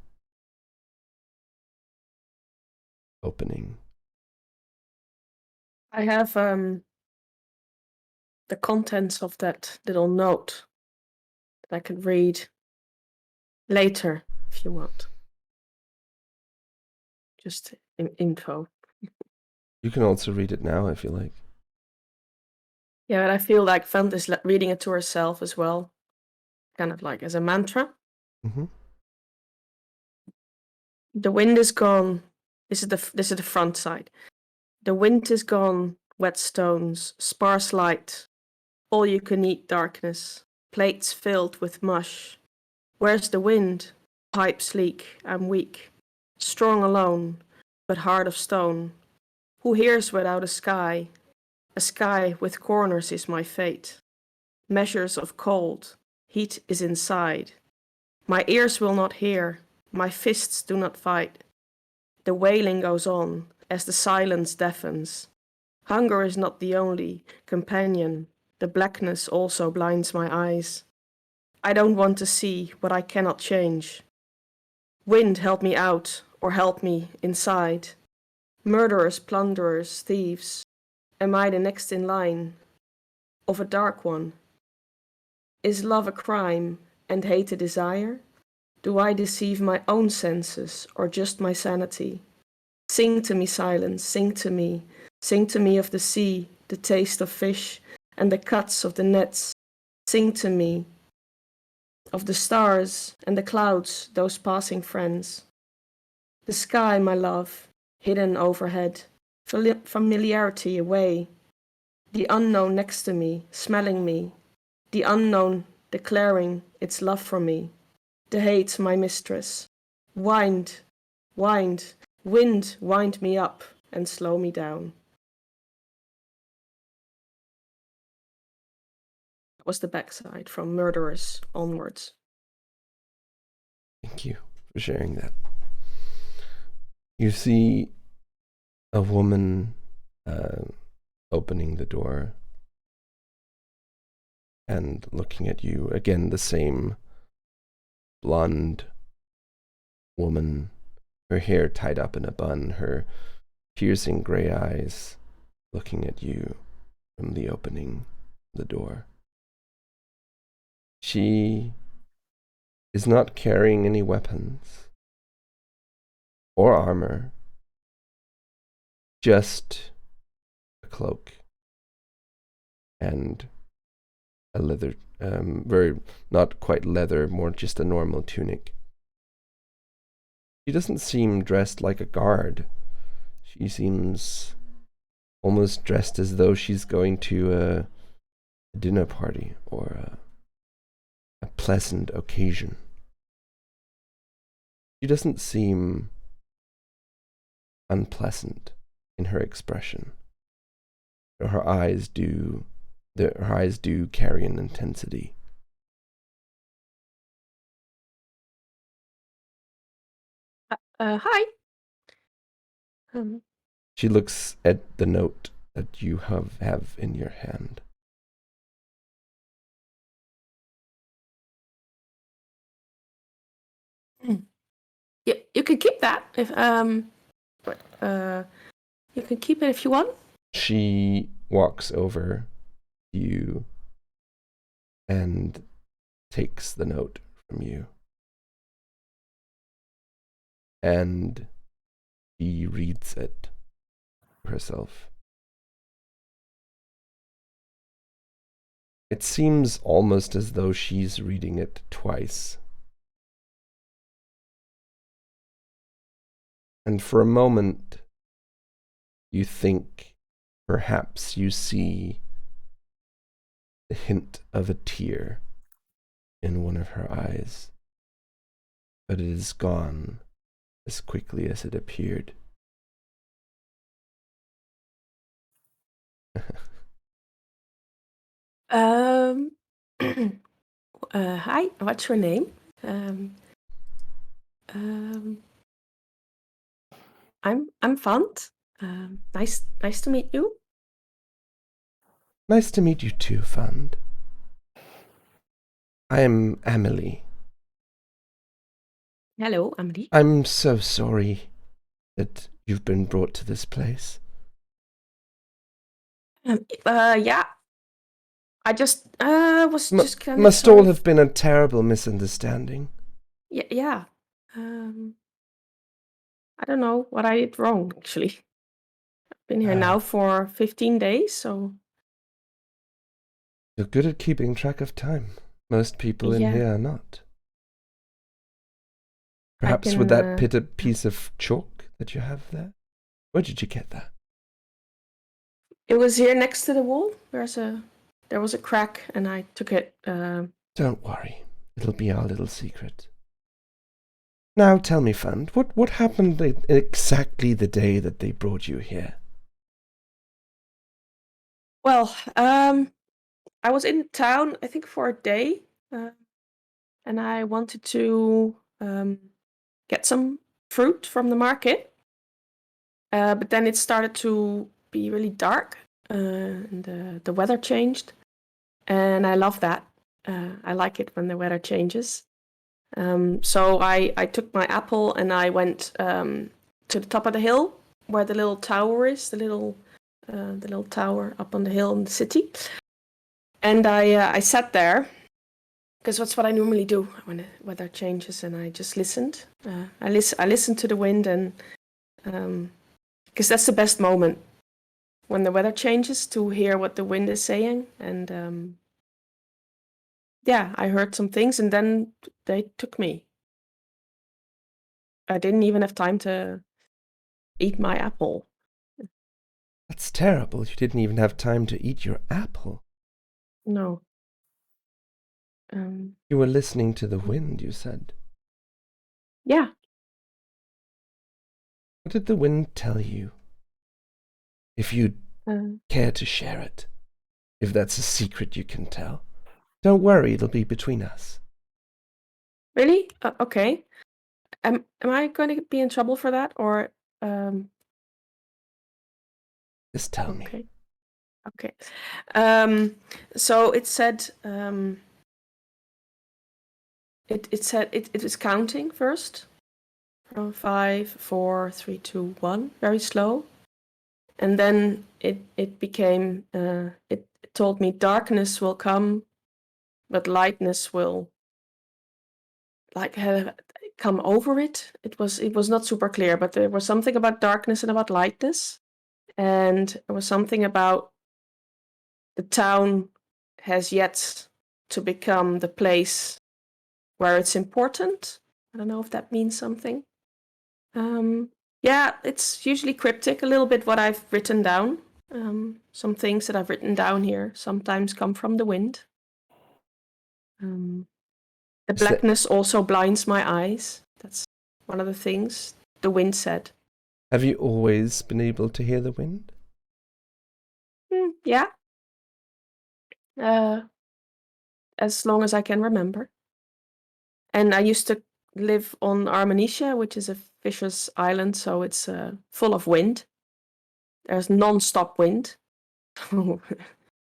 opening. I have the contents of that little note that I can read later if you want. Just info. You can also read it now if you like. Yeah, but I feel like Fant is reading it to herself as well, kind of like as a mantra. Mm-hmm. The wind is gone. This is the front side. The wind is gone. Wet stones, sparse light, all you can eat darkness, plates filled with mush. Where's the wind? Pipes leak. I'm weak, strong alone, but heart of stone. Who hears without a sky? A sky with corners is my fate. Measures of cold, heat is inside. My ears will not hear, my fists do not fight. The wailing goes on as the silence deafens. Hunger is not the only companion. The blackness also blinds my eyes. I don't want to see what I cannot change. Wind, help me out or help me inside. Murderers, plunderers, thieves. Am I the next in line of a dark one? Is love a crime and hate a desire? Do I deceive my own senses or just my sanity? Sing to me, silence, sing to me. Sing to me of the sea, the taste of fish, and the cuts of the nets. Sing to me of the stars and the clouds, those passing friends. The sky, my love, hidden overhead, familiarity away. The unknown next to me, smelling me. The unknown declaring its love for me. The hate, my mistress. Wind, wind, wind, wind me up and slow me down. was the backside from murderers onwards. Thank you for sharing that. You see a woman opening the door and looking at you. Again, the same blonde woman, her hair tied up in a bun, her piercing gray eyes looking at you from the opening of the door. She is not carrying any weapons or armor, just a cloak and a leather, very, not quite leather, more just a normal tunic. She doesn't seem dressed like a guard. She seems almost dressed as though she's going to a dinner party or a pleasant occasion. She doesn't seem unpleasant in her expression. Her eyes do carry an intensity. Hi. She looks at the note that you have in your hand. You can keep that if you can keep it if you want. She walks over to you and takes the note from you. And she reads it herself. It seems almost as though she's reading it twice. And for a moment, you think perhaps you see the hint of a tear in one of her eyes, but it is gone as quickly as it appeared. Hi, what's your name? I'm Fant. Nice to meet you. Nice to meet you too, Fund. I am Amelie. Hello, Amelie. I'm so sorry that you've been brought to this place. Yeah. I just was just kind of must all have been a terrible misunderstanding. Yeah. I don't know what I did wrong, actually. I've been here now for 15 days, so... You're good at keeping track of time. Most people in here are not. Perhaps with that piece of chalk that you have there? Where did you get that? It was here next to the wall. There was a crack, and I took it. Don't worry. It'll be our little secret. Now tell me, Fund, what happened exactly the day that they brought you here? Well, I was in town, I think, for a day, and I wanted to get some fruit from the market. But then it started to be really dark, and the weather changed, and I love that. I like it when the weather changes. So I took my apple and I went to the top of the hill where the little tower is, the little tower up on the hill in the city. And I sat there because that's what I normally do when the weather changes, and I just listened. I listened to the wind, and because that's the best moment when the weather changes, to hear what the wind is saying. And yeah, I heard some things, and then they took me. I didn't even have time to eat my apple. That's terrible. You didn't even have time to eat your apple. No. You were listening to the wind, you said. Yeah. What did the wind tell you? If you'd care to share it. If that's a secret you can tell. Don't worry, it'll be between us. Really? Okay. Am I going to be in trouble for that, or Just tell me. okay, okay. So it said it said it was counting first from 5, 4, 3, 2, 1, very slow, and then it became it told me darkness will come, but lightness will come over it. It was not super clear, but there was something about darkness and about lightness, and there was something about the town has yet to become the place where it's important. I don't know if that means something. Yeah, it's usually cryptic, a little bit what I've written down. Some things that I've written down here sometimes come from the wind. The Is that- blackness also blinds my eyes. That's one of the things the wind said. Have you always been able to hear the wind? Yeah. As long as I can remember. And I used to live on Armenicia, which is a fisher's island, so it's full of wind. There's non-stop wind.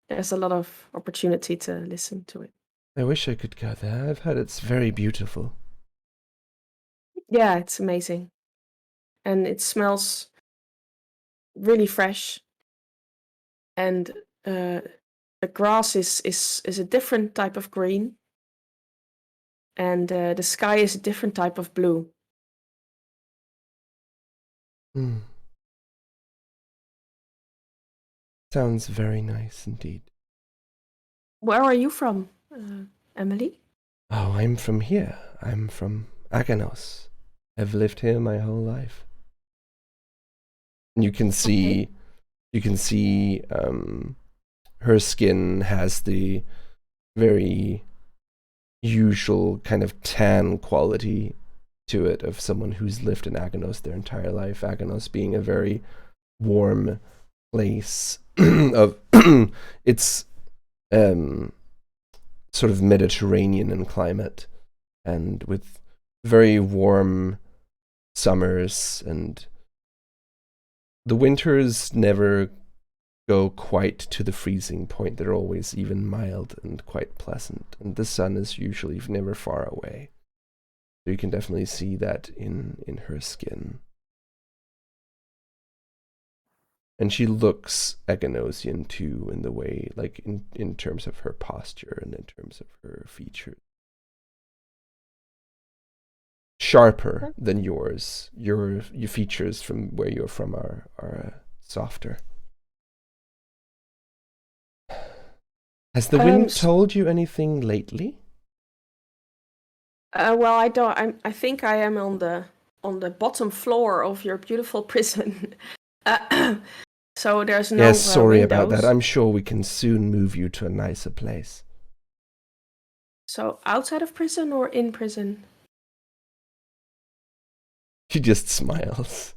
There's a lot of opportunity to listen to it. I wish I could go there. I've heard it's very beautiful. Yeah, it's amazing. And it smells really fresh. And the grass is a different type of green. And the sky is a different type of blue. Hmm. Sounds very nice indeed. Where are you from, Emily? Oh, I'm from here. I'm from Aganos. I've lived here my whole life. And you can see, her skin has the very usual kind of tan quality to it of someone who's lived in Aganos their entire life. Aganos being a very warm place of it's sort of Mediterranean in climate, and with very warm summers, and the winters never go quite to the freezing point. They're always even mild and quite pleasant, and the sun is usually never far away. So you can definitely see that in her skin. And she looks Aganosian too, in the way, like in terms of her posture and in terms of her features. Sharper than yours. Your features from where you're from are softer. Has the wind told you anything lately? Well, I don't. I think I am on the bottom floor of your beautiful prison. So there's no Yes, sorry about windows. that. I'm sure we can soon move you to a nicer place. So outside of prison or in prison? She just smiles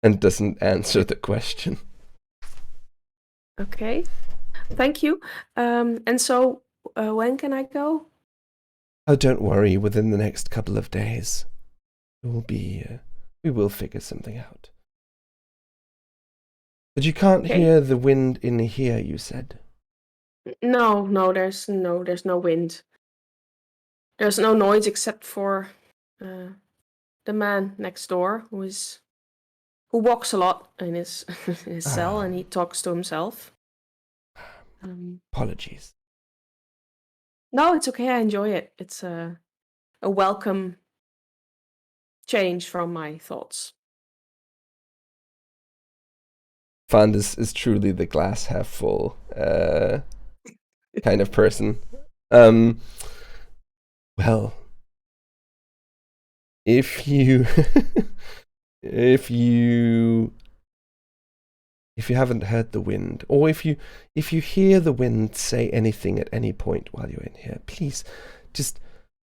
and doesn't answer the question. Okay, thank you. And so when can I go? Oh, don't worry. Within the next couple of days, we will figure something out. But you can't hear the wind in here, you said. No, there's no wind. There's no noise except for the man next door who walks a lot in his cell, and he talks to himself. Apologies. No, it's okay. I enjoy it. It's a welcome change from my thoughts. Fand is truly the glass half full kind of person. Well, if you haven't heard the wind, or if you hear the wind say anything at any point while you're in here, please just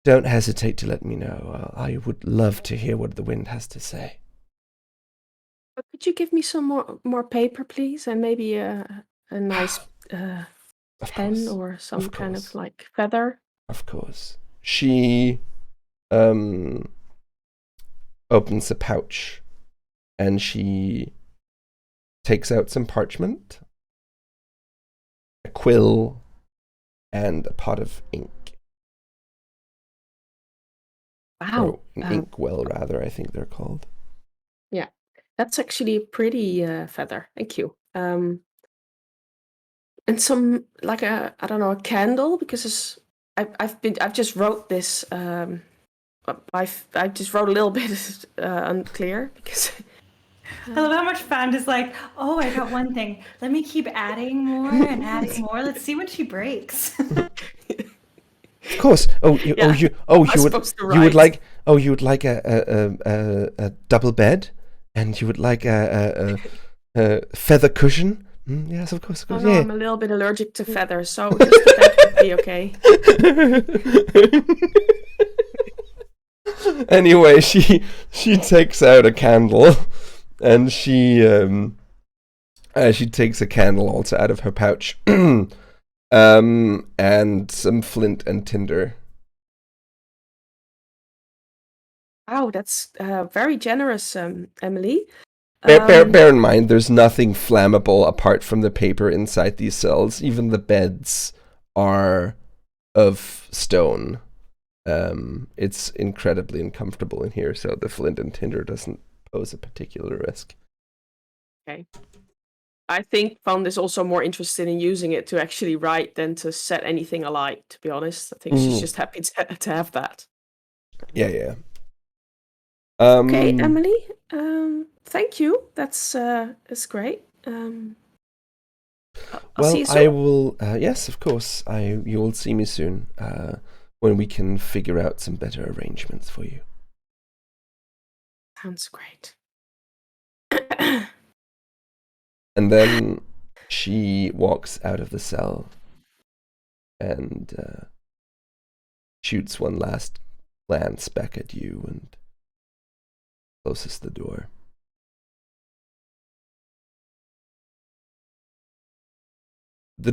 don't hesitate to let me know. I would love to hear what the wind has to say. Could you give me some more paper, please, and maybe a nice Of pen course. or some kind course. of like feather? Of course. She opens a pouch and she takes out some parchment, a quill, and a pot of ink. Wow. Or an inkwell, rather, I think they're called. Yeah, that's actually a pretty feather. Thank you. And some like a I don't know, a candle, because I've just wrote this. I just wrote a little bit unclear because I love how much Found is like, oh, I got one thing. Let me keep adding more and adding more. Let's see when she breaks. Of course. You would like a double bed, and you would like a feather cushion. Yes, of course. oh no, Yeah. I'm a little bit allergic to feathers, so just the bed would be okay. Anyway, she takes out a candle, and she takes a candle also out of her pouch, and some flint and tinder. Wow, that's very generous, Emily. Bear in mind, there's nothing flammable apart from the paper inside these cells. Even the beds are of stone. It's incredibly uncomfortable in here, so the flint and tinder doesn't pose a particular risk. Okay. I think Found is also more interested in using it to actually write than to set anything alight, to be honest. I think she's just happy to have that. Yeah. Okay, Emily. Thank you. That's great. I'll see you soon. I will. Yes, of course. You will see me soon. When we can figure out some better arrangements for you. Sounds great. And then she walks out of the cell and shoots one last glance back at you and closes the door. The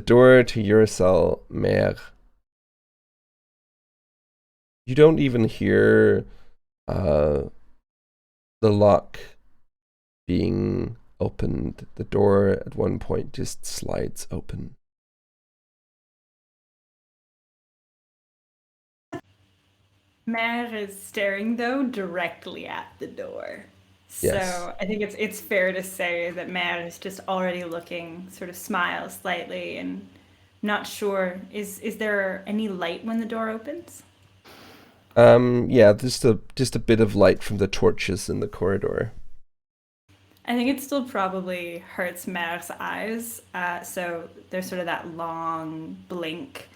door to your cell, Mère. You don't even hear the lock being opened. The door at one point just slides open. Mare is staring, though, directly at the door. Yes. So I think it's fair to say that Mare is just already looking, sort of smiles slightly, and not sure. Is there any light when the door opens? Yeah, just a bit of light from the torches in the corridor. I think it still probably hurts Mare's eyes. So there's sort of that long blink,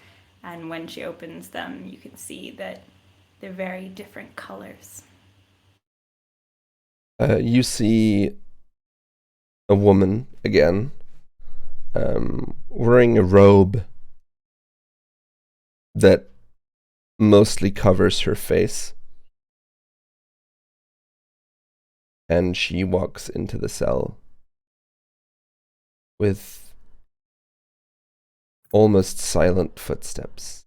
and when she opens them, you can see that they're very different colors. You see a woman again, wearing a robe that mostly covers her face. And she walks into the cell with almost silent footsteps.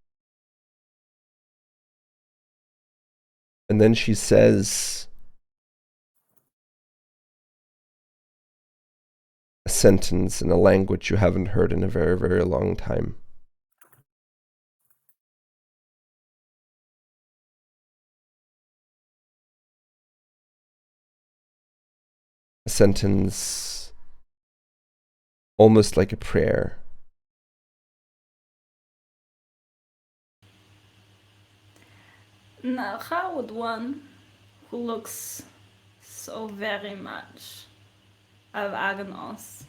And then she says a sentence in a language you haven't heard in a very, very long time. A sentence almost like a prayer. Now, how would one who looks so very much of Agnos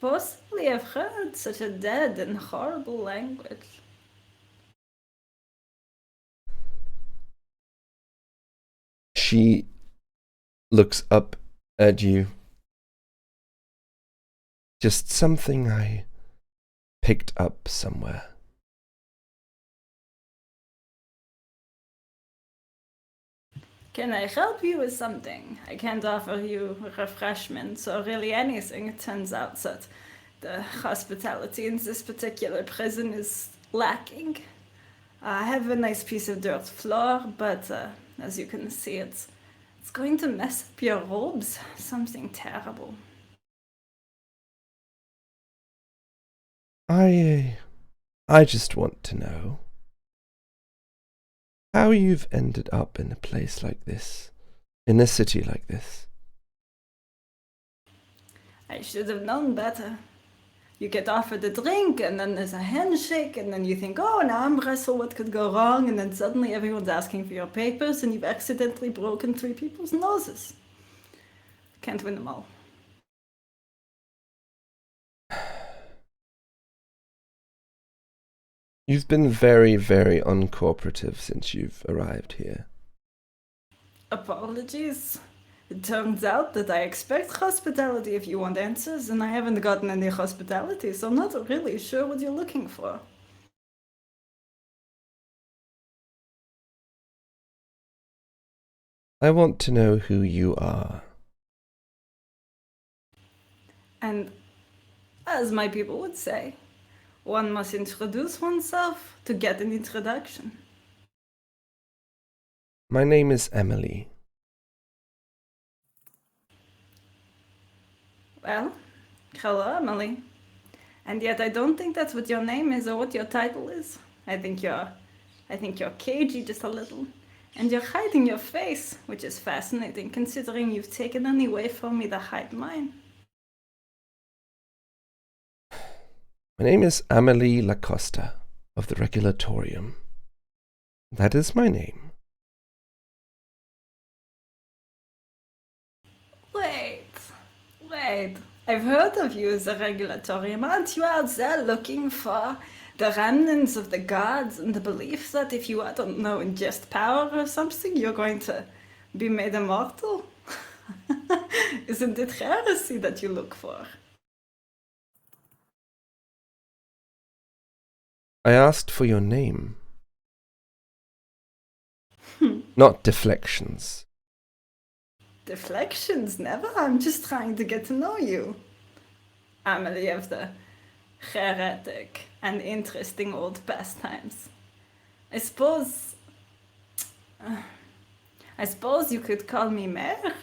possibly have heard such a dead and horrible language? She looks up at you. Just something I picked up somewhere. Can I help you with something? I can't offer you refreshments or really anything. It turns out that the hospitality in this particular prison is lacking. I have a nice piece of dirt floor, but as you can see, it's going to mess up your robes. Something terrible. I just want to know how you've ended up in a place like this, in a city like this. I should have known better. You get offered a drink, and then there's a handshake, and then you think, oh, an arm wrestle, what could go wrong? And then suddenly everyone's asking for your papers, and you've accidentally broken 3 people's noses. Can't win them all. You've been very, very uncooperative since you've arrived here. Apologies. It turns out that I expect hospitality if you want answers, and I haven't gotten any hospitality, so I'm not really sure what you're looking for. I want to know who you are. And as my people would say, one must introduce oneself to get an introduction. My name is Emily. Well, hello, Emily. And yet I don't think that's what your name is or what your title is. I think you're cagey just a little. And you're hiding your face, which is fascinating considering you've taken any way from me to hide mine. My name is Amelie Lacosta of the Regulatorium. That is my name. Wait. I've heard of you as a regulatorium. Aren't you out there looking for the remnants of the gods and the belief that if you, I don't know, ingest power or something, you're going to be made immortal? Isn't it heresy that you look for? I asked for your name. Not deflections. Deflections, never. I'm just trying to get to know you. Amelie of the heretic and interesting old pastimes. I suppose you could call me Mare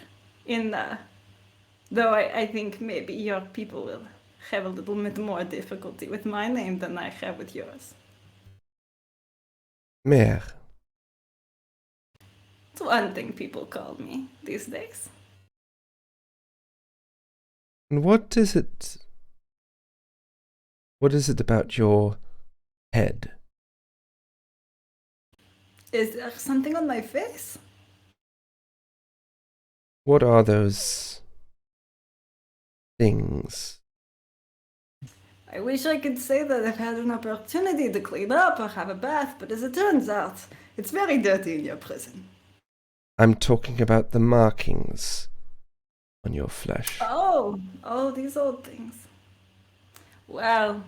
though I think maybe your people will have a little bit more difficulty with my name than I have with yours. Mère. It's one thing people call me these days. And what is it about your head? Is there something on my face? What are those things? I wish I could say that I've had an opportunity to clean up or have a bath, but as it turns out, it's very dirty in your prison. I'm talking about the markings on your flesh. Oh, these old things. Well,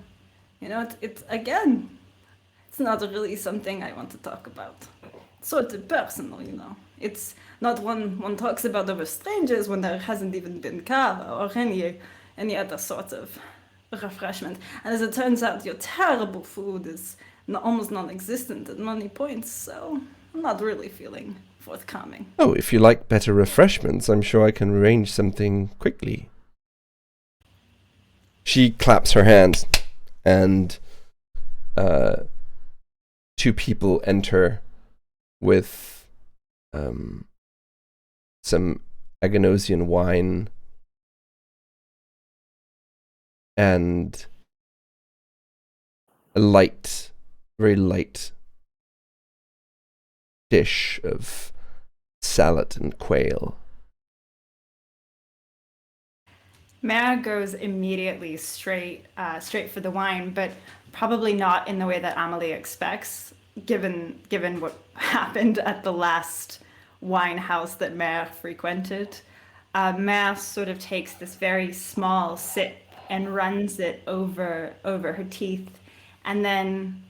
it's again, it's not really something I want to talk about. It's sort of personal, It's not one talks about over strangers when there hasn't even been kava or any other sort of refreshment. And as it turns out, your terrible food is almost non-existent at many points, so I'm not really feeling forthcoming. Oh, if you like better refreshments, I'm sure I can arrange something quickly. She claps her hands, and 2 people enter with some Aganosian wine and a very light dish of salad and quail. Mara goes immediately straight for the wine, but probably not in the way that Amelie expects, given what happened at the last wine house that Mare frequented. Mare sort of takes this very small sip and runs it over her teeth, and then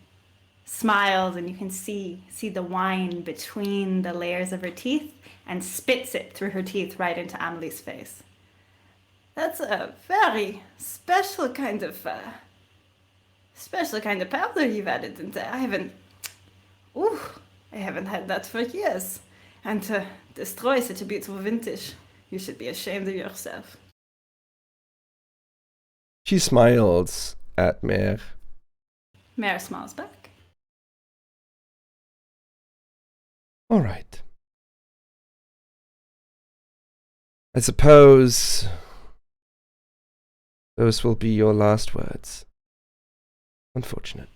smiles, and you can see the wine between the layers of her teeth, and spits it through her teeth right into Amelie's face. That's a very special kind of powder you've added in there. I haven't had that for years. And to destroy such a beautiful vintage, you should be ashamed of yourself. She smiles at Mare. Mare smiles back. All right. I suppose those will be your last words. Unfortunate.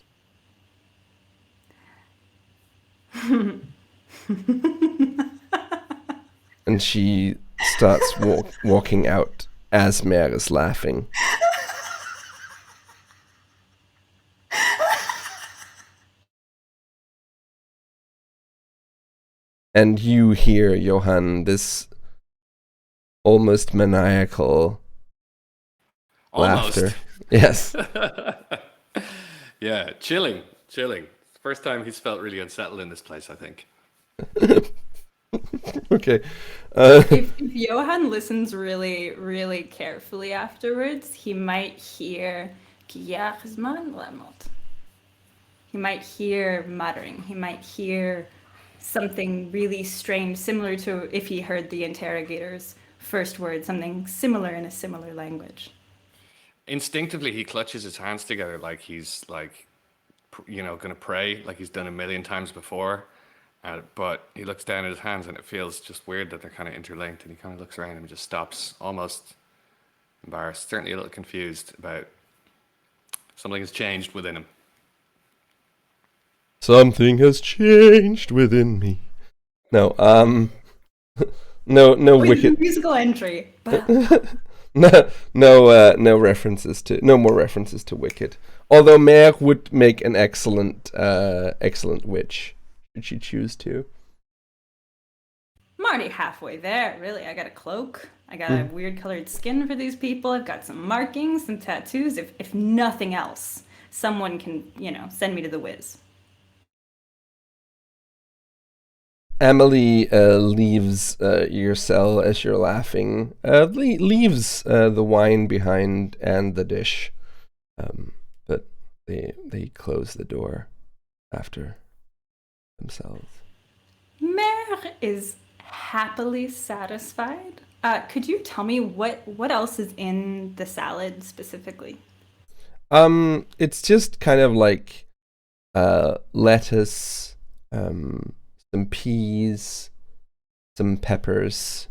And she starts walking out as Mare is laughing. And you hear, Johan, this almost maniacal laughter. Yes. Yeah, chilling. First time he's felt really unsettled in this place, I think. Okay. If Johan listens really, really carefully afterwards, he might hear Kiersman Lemot. He might hear muttering. He might hear something really strange, similar to if he heard the interrogator's first word, something similar in a similar language. Instinctively, he clutches his hands together like he's going to pray, like he's done a million times before. But he looks down at his hands and it feels just weird that they're kind of interlinked. And he kind of looks around and just stops, almost embarrassed, certainly a little confused about something has changed within him. Something has changed within me. No, no wicked musical entry. no more references to Wicked. Although Mare would make an excellent witch, should she choose to. I'm already halfway there, really. I got a cloak. I got a weird colored skin for these people. I've got some markings, some tattoos. If nothing else, someone can, send me to the whiz. Amelie leaves your cell as you're laughing. Leaves the wine behind and the dish, but they close the door after themselves. Mare is happily satisfied. Could you tell me what else is in the salad specifically? It's just kind of like lettuce, some peas, some peppers.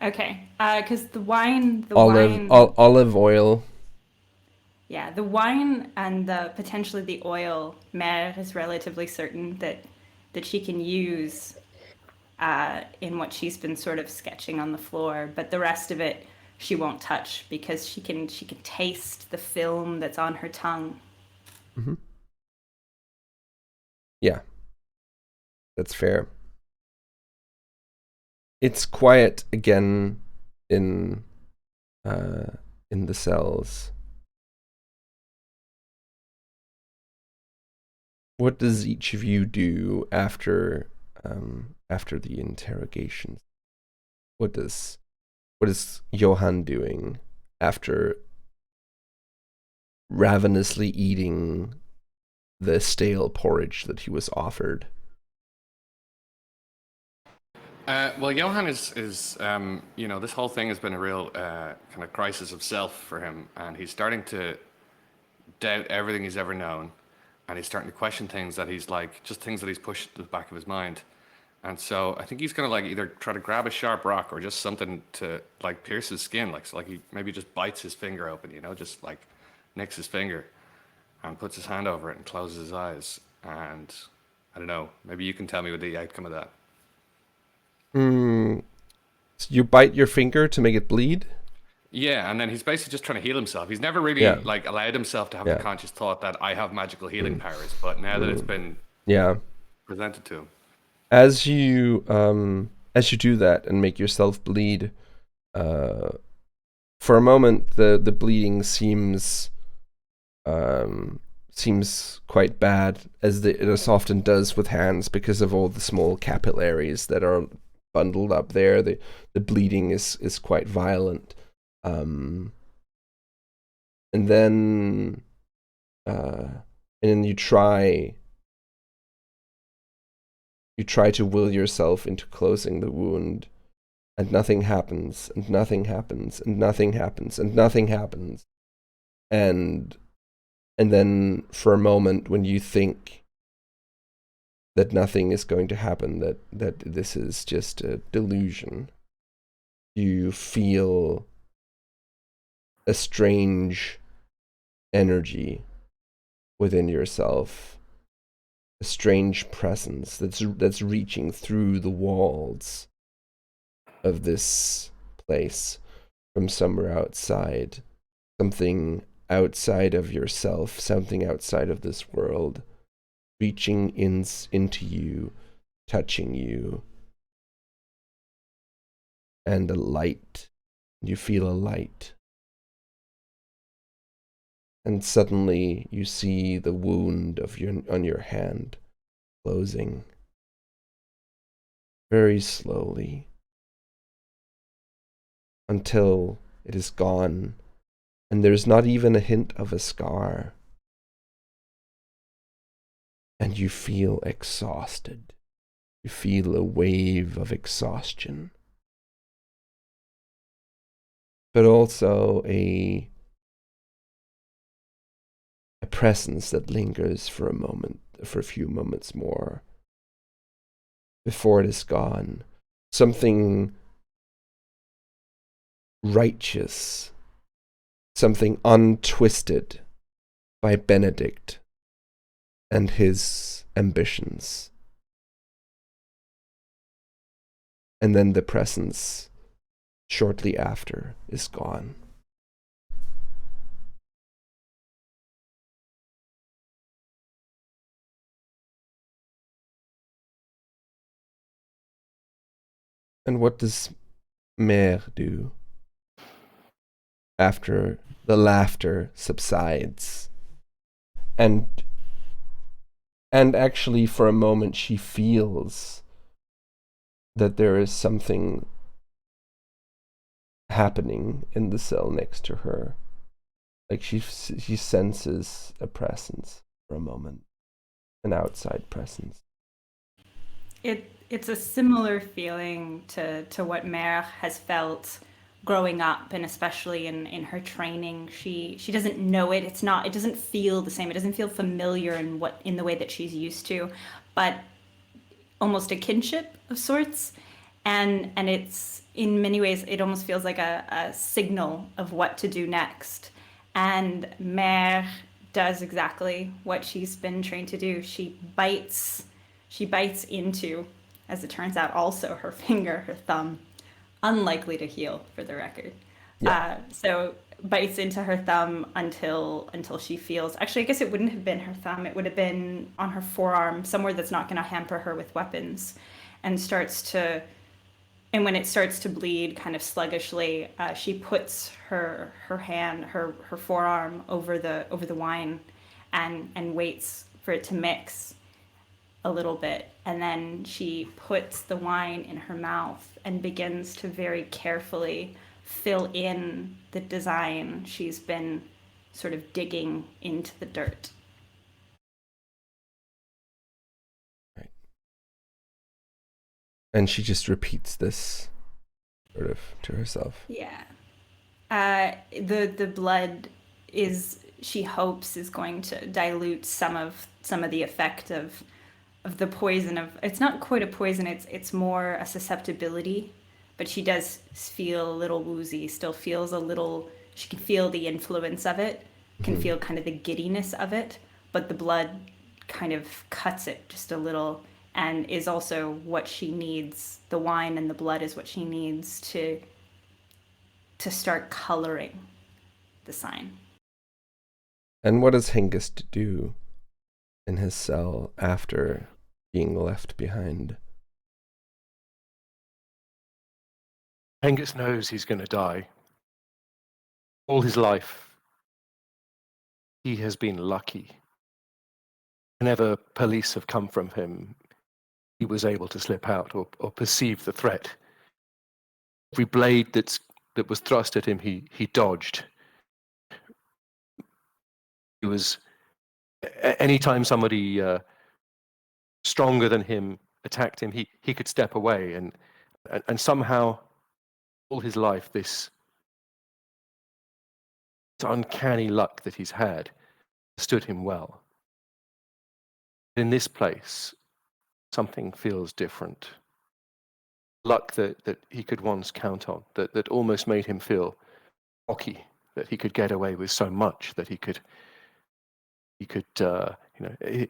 Okay, because the wine, olive oil. Yeah, the wine and potentially the oil, Mare is relatively certain that she can use in what she's been sort of sketching on the floor, but the rest of it she won't touch because she can taste the film that's on her tongue. Mm-hmm. Yeah, that's fair. It's quiet again in the cells. What does each of you do after the interrogation? What is Johan doing after ravenously eating the stale porridge that he was offered? Well, Johan is this whole thing has been a real kind of crisis of self for him, and he's starting to doubt everything he's ever known, and he's starting to question things that he's just things that he's pushed to the back of his mind. And so I think he's gonna either try to grab a sharp rock or just something to pierce his skin, he maybe just bites his finger open, just nicks his finger and puts his hand over it and closes his eyes. And I don't know, maybe you can tell me what the outcome of that. So you bite your finger to make it bleed? Yeah, and then he's basically just trying to heal himself. He's never really allowed himself to have the conscious thought that I have magical healing powers, but now that it's been presented to him. As you do that and make yourself bleed, for a moment the bleeding seems seems quite bad, as it often does with hands, because of all the small capillaries that are bundled up there. The bleeding is quite violent. And then you try to will yourself into closing the wound, and nothing happens, and nothing happens, and nothing happens, and nothing happens. And then for a moment, when you think that nothing is going to happen, that this is just a delusion, you feel a strange energy within yourself, a strange presence that's reaching through the walls of this place from somewhere outside, something outside of yourself, something outside of this world, reaching into you, touching you, and a light. You feel a light. And suddenly you see the wound on your hand closing very slowly until it is gone, and there's not even a hint of a scar. And you feel exhausted. You feel a wave of exhaustion. But also a presence that lingers for a few moments more before it is gone. Something righteous, something untwisted by Benedict and his ambitions. And then the presence shortly after is gone. And what does Mère do after the laughter subsides? And actually, for a moment, she feels that there is something happening in the cell next to her. Like she senses a presence for a moment, an outside presence. It's a similar feeling to what Mère has felt growing up, and especially in her training. She doesn't know it. It doesn't feel the same. It doesn't feel familiar in the way that she's used to, but almost a kinship of sorts. And it's, in many ways, it almost feels like a signal of what to do next. And Mère does exactly what she's been trained to do. She bites into, as it turns out, also her finger, her thumb, unlikely to heal, for the record. Yeah. So bites into her thumb until she feels. Actually, I guess it wouldn't have been her thumb. It would have been on her forearm, somewhere that's not going to hamper her with weapons, and when it starts to bleed kind of sluggishly, she puts her hand, her forearm over the wine, and waits for it to mix a little bit, and then she puts the wine in her mouth and begins to very carefully fill in the design she's been sort of digging into the dirt. Right. And she just repeats this sort of to herself. Yeah. The blood she hopes is going to dilute some of the effect of the poison. It's not quite a poison, it's more a susceptibility, but she does feel a little woozy, still feels a little. She can feel the influence of it, can feel kind of the giddiness of it, but the blood kind of cuts it just a little, and is also what she needs. The wine and the blood is what she needs to start coloring the sign. And what does Hengist do in his cell after being left behind? Hengist knows he's going to die. All his life, he has been lucky whenever police have come from him, he was able to slip out or perceive the threat. Every blade that was thrust at him, he dodged. He was, anytime somebody stronger than him attacked him, he could step away, and somehow all his life this uncanny luck that he's had stood him well. In this place, something feels different. Luck that he could once count on, that almost made him feel cocky, that he could get away with so much, that he could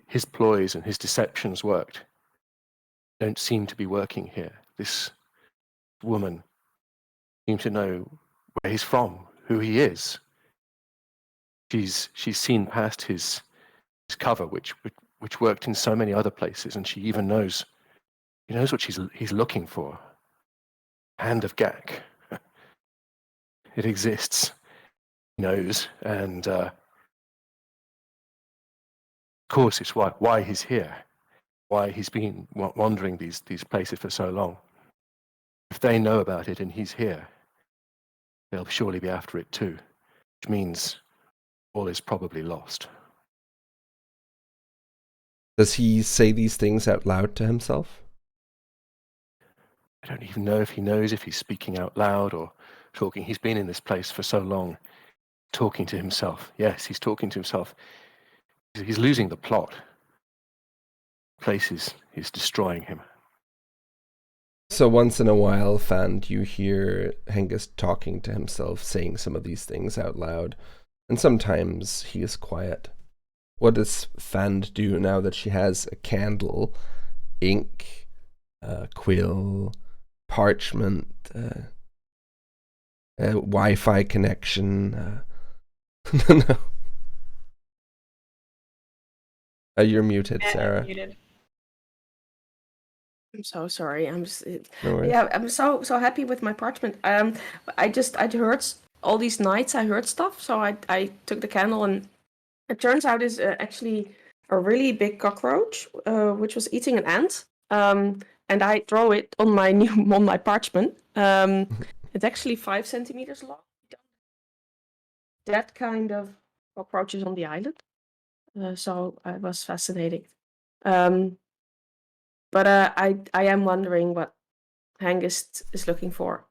his ploys and his deceptions worked. Don't seem to be working here. This woman seems to know where he's from, who he is. She's seen past his cover, which worked in so many other places, and she even knows what he's looking for. Hand of Gak. It exists. He knows, and of course it's why he's here, why he's been wandering these places for so long. If they know about it and he's here, they'll surely be after it too, which means all is probably lost. Does he say these things out loud to himself? I don't even know if he knows if he's speaking out loud or talking. He's been in this place for so long, talking to himself. Yes, he's talking to himself. He's losing the plot. The place is destroying him. So once in a while, Fand, you hear Hengist talking to himself, saying some of these things out loud, and sometimes he is quiet. What does Fand do now that she has a candle, ink, quill, parchment, a Wi-Fi connection? No. You're muted, Sarah. Muted. I'm so sorry. I'm so happy with my parchment. I'd heard all these nights. I heard stuff, so I took the candle, and it turns out is actually a really big cockroach, which was eating an ant. And I draw it on my parchment. It's actually 5 centimeters long. That kind of cockroaches on the island. So I was fascinated. But I am wondering what Hengist is looking for.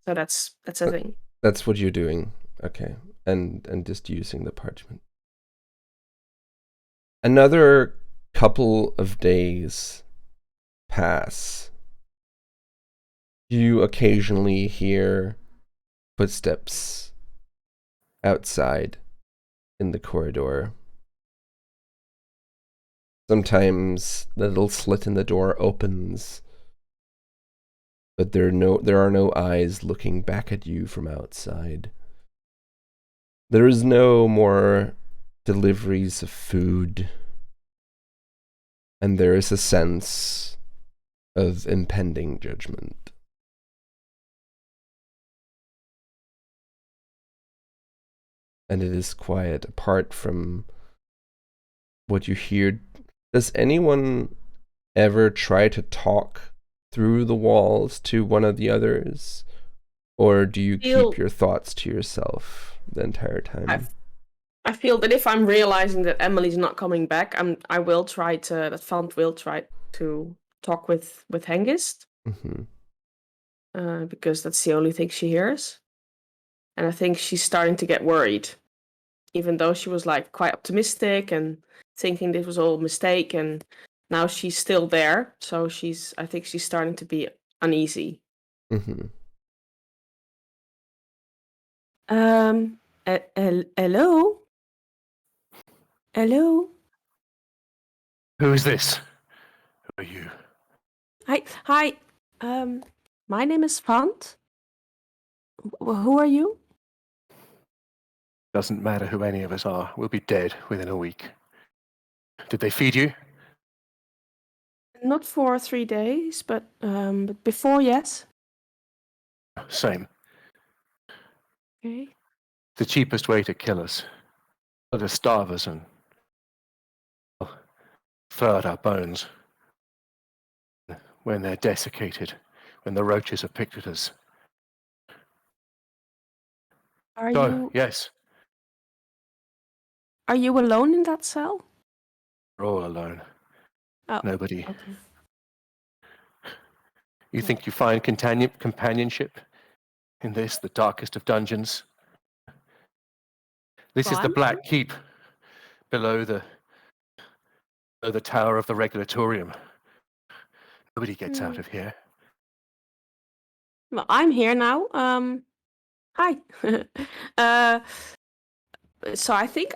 So that's a thing. That's what you're doing, okay, and just using the parchment. Another couple of days pass. You occasionally hear footsteps outside in the corridor. Sometimes the little slit in the door opens, but there are no eyes looking back at you from outside. There is no more deliveries of food, and there is a sense of impending judgment. And it is quiet apart from what you hear. Does anyone ever try to talk through the walls to one of the others? Or do you keep your thoughts to yourself the entire time? I feel that if I'm realizing that Emily's not coming back, Fand will try to talk with Hengist. Mm-hmm. Because that's the only thing she hears. And I think she's starting to get worried. Even though she was like quite optimistic and thinking this was all a mistake, and now she's still there, so I think she's starting to be uneasy. Mm-hmm. Hello? Hello? Who is this? Who are you? Hi. My name is Fand. Who are you? Doesn't matter who any of us are. We'll be dead within a week. Did they feed you? Not for 3 days, but before, yes. Same. Okay. The cheapest way to kill us. to starve us and throw out our bones when they're desiccated, when the roaches have picked at us. Are So, you yes, alone in that cell? we're all alone. Oh, Nobody. okay. You think you find companionship in this, the darkest of dungeons? This Well, is the Black Keep below the tower of the regulatorium. Nobody gets out of here. Well, I'm here now. Hi. uh, so I think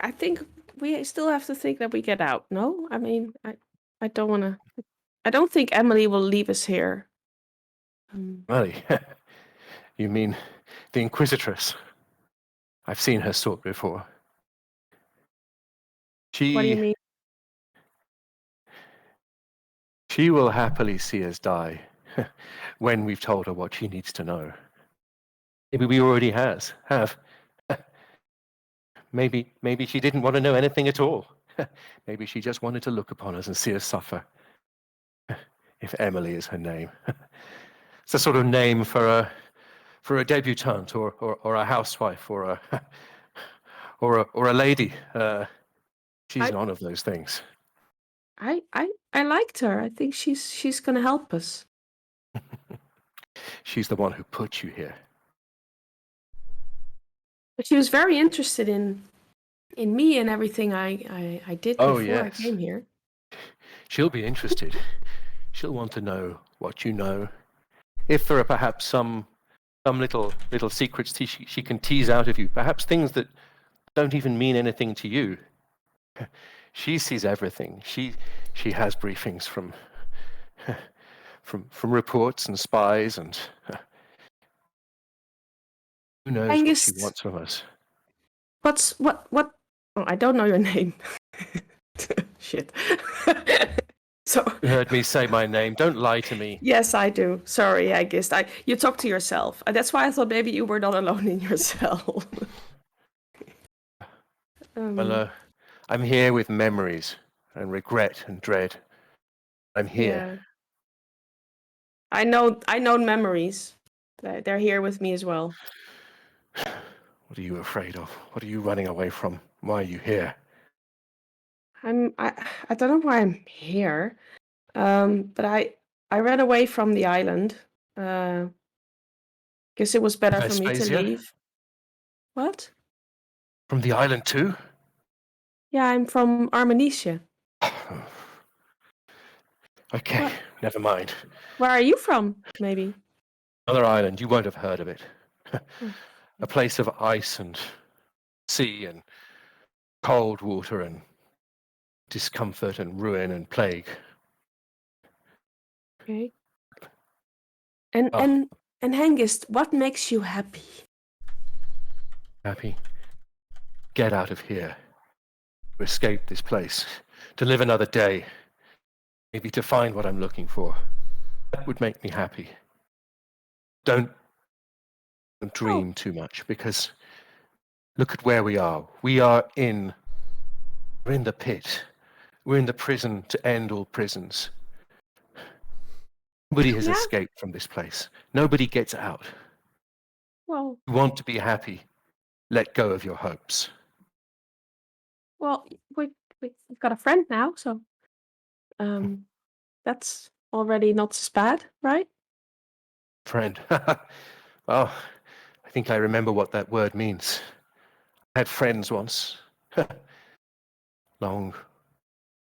we still have to think that we get out. No, I mean I don't want to. I don't think Emily will leave us here. Really? You mean the Inquisitress? I've seen her sort before. What do you mean? She will happily see us die when we've told her what she needs to know. Maybe we already have. Maybe she didn't want to know anything at all. Maybe she just wanted to look upon us and see us suffer. If Emily is her name. It's a sort of name for a debutante or a housewife or a lady. She's none of those things. I liked her. I think she's gonna help us. She's the one who put you here. But she was very interested in me and everything I did before I came here. She'll be interested. She'll want to know what you know. If there are perhaps some little secrets she can tease out of you, perhaps things that don't even mean anything to you. She sees everything. She has briefings from reports and spies, and who knows what she wants from us. What? Oh, I don't know your name. Shit. So you heard me say my name. Don't lie to me. Yes, I do. Sorry, I guessed. You talk to yourself. That's why I thought maybe you were not alone in your cell. Well, I'm here with memories and regret and dread. I'm here. Yeah. I know memories. They're here with me as well. What are you afraid of? What are you running away from? Why are you here? I don't know why I'm here. But I ran away from the island. Guess it was better for me to leave. What? From the island too? Yeah, I'm from Armenicia. Okay, never mind. Where are you from, maybe? Another island, you won't have heard of it. A place of ice and sea and cold water and discomfort and ruin and plague. Okay. And Hengist, what makes you happy? Happy? Get out of here. To escape this place. To live another day. Maybe to find what I'm looking for. That would make me happy. Don't dream too much, because look at where we are. We're in the pit. We're in the prison to end all prisons. Nobody has escaped from this place. Nobody gets out. Well, you want to be happy. Let go of your hopes. Well, we've got a friend now, so that's already not as bad, right? Friend. Oh, I think I remember what that word means. I had friends once. Longer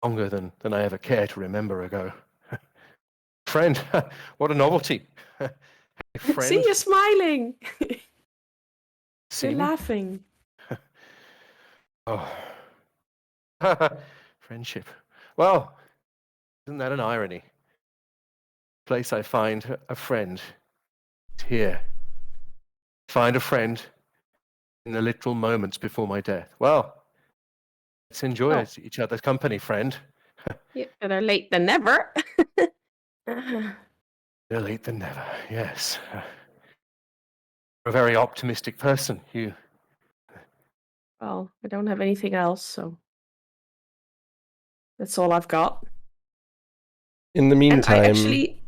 than I ever care to remember ago. Friend, what a novelty. Friend. See, you're smiling. See you're me? laughing. Oh. Friendship. Well, isn't that an irony? Place I find a friend is here. Find a friend in the literal moments before my death. Well, let's enjoy each other's company, friend. Yeah, better late than never. Better late than never, yes. You're a very optimistic person. You Well, I don't have anything else, so that's all I've got. In the And I meantime, actually,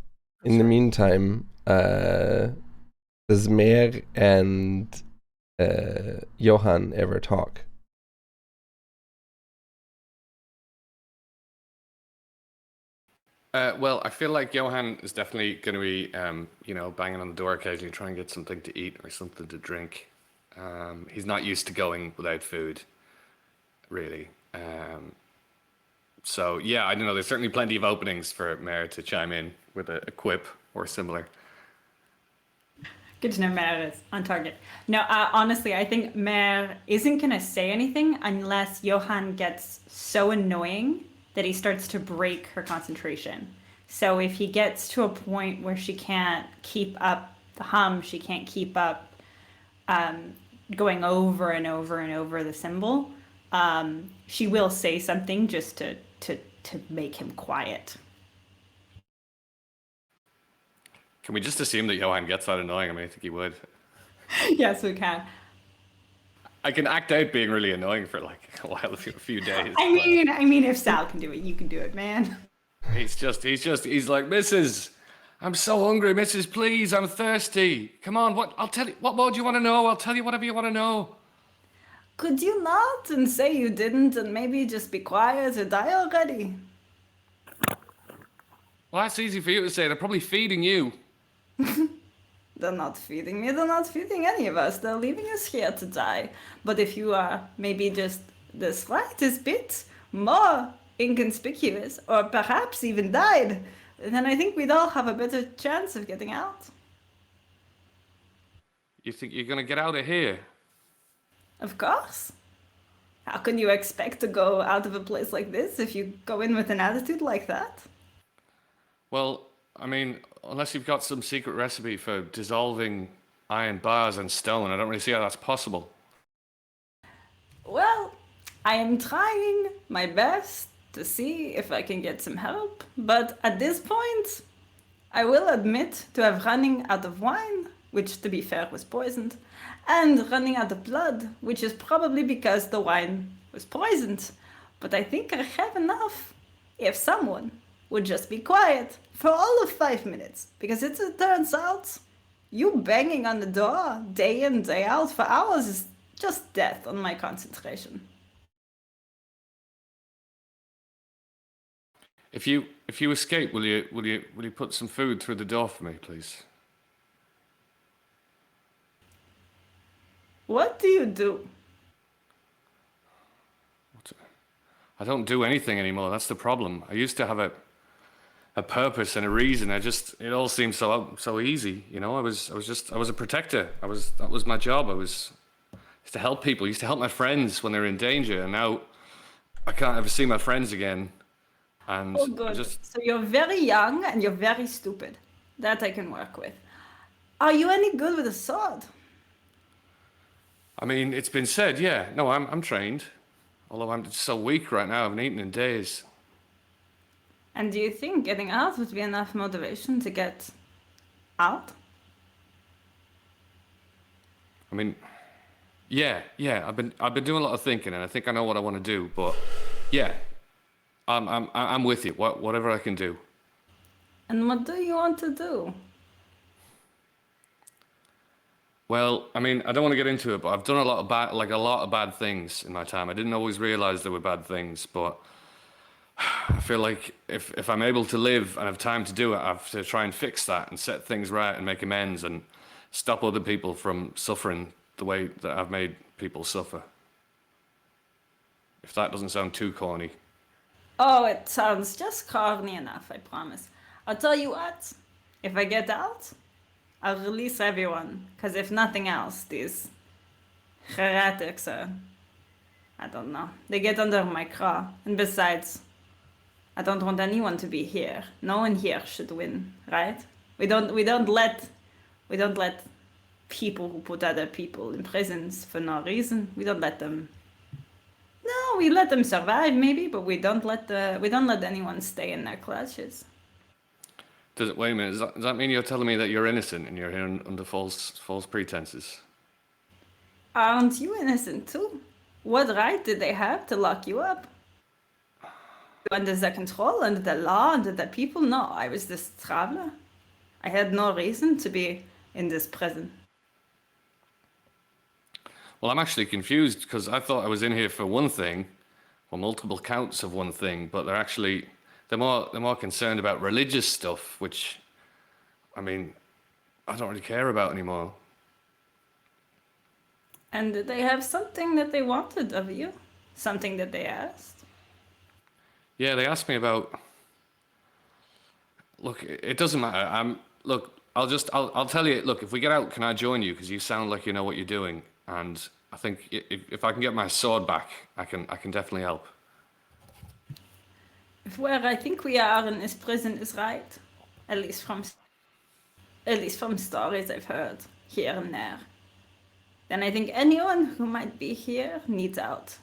does Mer and Johan ever talk? Well, I feel like Johan is definitely going to be, banging on the door occasionally, trying to get something to eat or something to drink. He's not used to going without food, really. So yeah, I don't know. There's certainly plenty of openings for Mare to chime in with a quip or similar. Good to know Mare is on target. No, honestly, I think Mare isn't going to say anything unless Johan gets so annoying that he starts to break her concentration. So if he gets to a point where she can't keep up the hum, she can't keep up going over and over and over the symbol, she will say something just to make him quiet. Can we just assume that Johan gets that annoying? I mean, I think he would. Yes, we can. I can act out being really annoying for like a while, a few days. I mean, if Sal can do it, you can do it, man. He's like, Mrs. I'm so hungry, Mrs. Please, I'm thirsty. Come on, I'll tell you. What more do you want to know? I'll tell you whatever you want to know. Could you not and say you didn't and maybe just be quiet or die already? Well, that's easy for you to say. They're probably feeding you. They're not feeding me, they're not feeding any of us. They're leaving us here to die. But if you are maybe just the slightest bit more inconspicuous, or perhaps even died, then I think we'd all have a better chance of getting out. You think you're gonna get out of here? Of course. How can you expect to go out of a place like this if you go in with an attitude like that? Well, I mean, unless you've got some secret recipe for dissolving iron bars and stone, I don't really see how that's possible. Well, I am trying my best to see if I can get some help, but at this point, I will admit to have running out of wine, which to be fair was poisoned, and running out of blood, which is probably because the wine was poisoned. But I think I have enough. If someone would just be quiet for all of 5 minutes, because it turns out you banging on the door day in, day out for hours is just death on my concentration. If you escape, will you put some food through the door for me, please? What do you do? I don't do anything anymore. That's the problem. I used to have a purpose and a reason. It all seemed so easy. You know, I was a protector. That was my job. I used to help people. I used to help my friends when they were in danger. And now I can't ever see my friends again. And Oh, good. So you're very young and you're very stupid. That I can work with. Are you any good with a sword? I mean, it's been said, yeah. No, I'm trained. Although I'm just so weak right now. I haven't eaten in days. And do you think getting out would be enough motivation to get out? I mean, yeah. I've been doing a lot of thinking, and I think I know what I want to do. But yeah, I'm with you. Whatever I can do. And what do you want to do? Well, I mean, I don't want to get into it, but I've done a lot of bad things in my time. I didn't always realize they were bad things, but I feel like if I'm able to live and have time to do it, I have to try and fix that and set things right and make amends and stop other people from suffering the way that I've made people suffer. If that doesn't sound too corny. Oh, it sounds just corny enough, I promise. I'll tell you what, if I get out, I'll release everyone, because if nothing else, these heretics are, I don't know, they get under my craw. And besides, I don't want anyone to be here. No one here should win, right? We don't let people who put other people in prisons for no reason. We don't let them. No, we let them survive maybe, but we don't let anyone stay in their clutches. Wait a minute, does that mean you're telling me that you're innocent and you're here under false pretenses? Aren't you innocent too? What right did they have to lock you up? Under the control, under the law, under the people? No, I was this traveler. I had no reason to be in this prison. Well, I'm actually confused because I thought I was in here for one thing, or multiple counts of one thing, but they're more concerned about religious stuff, which, I mean, I don't really care about anymore. And did they have something that they wanted of you? Something that they asked? Yeah, they asked me about. Look, it doesn't matter. Look. I'll tell you. Look, if we get out, can I join you? Because you sound like you know what you're doing, and I think if I can get my sword back, I can definitely help. If where I think we are in this prison is right, at least from stories I've heard here and there, then I think anyone who might be here needs out.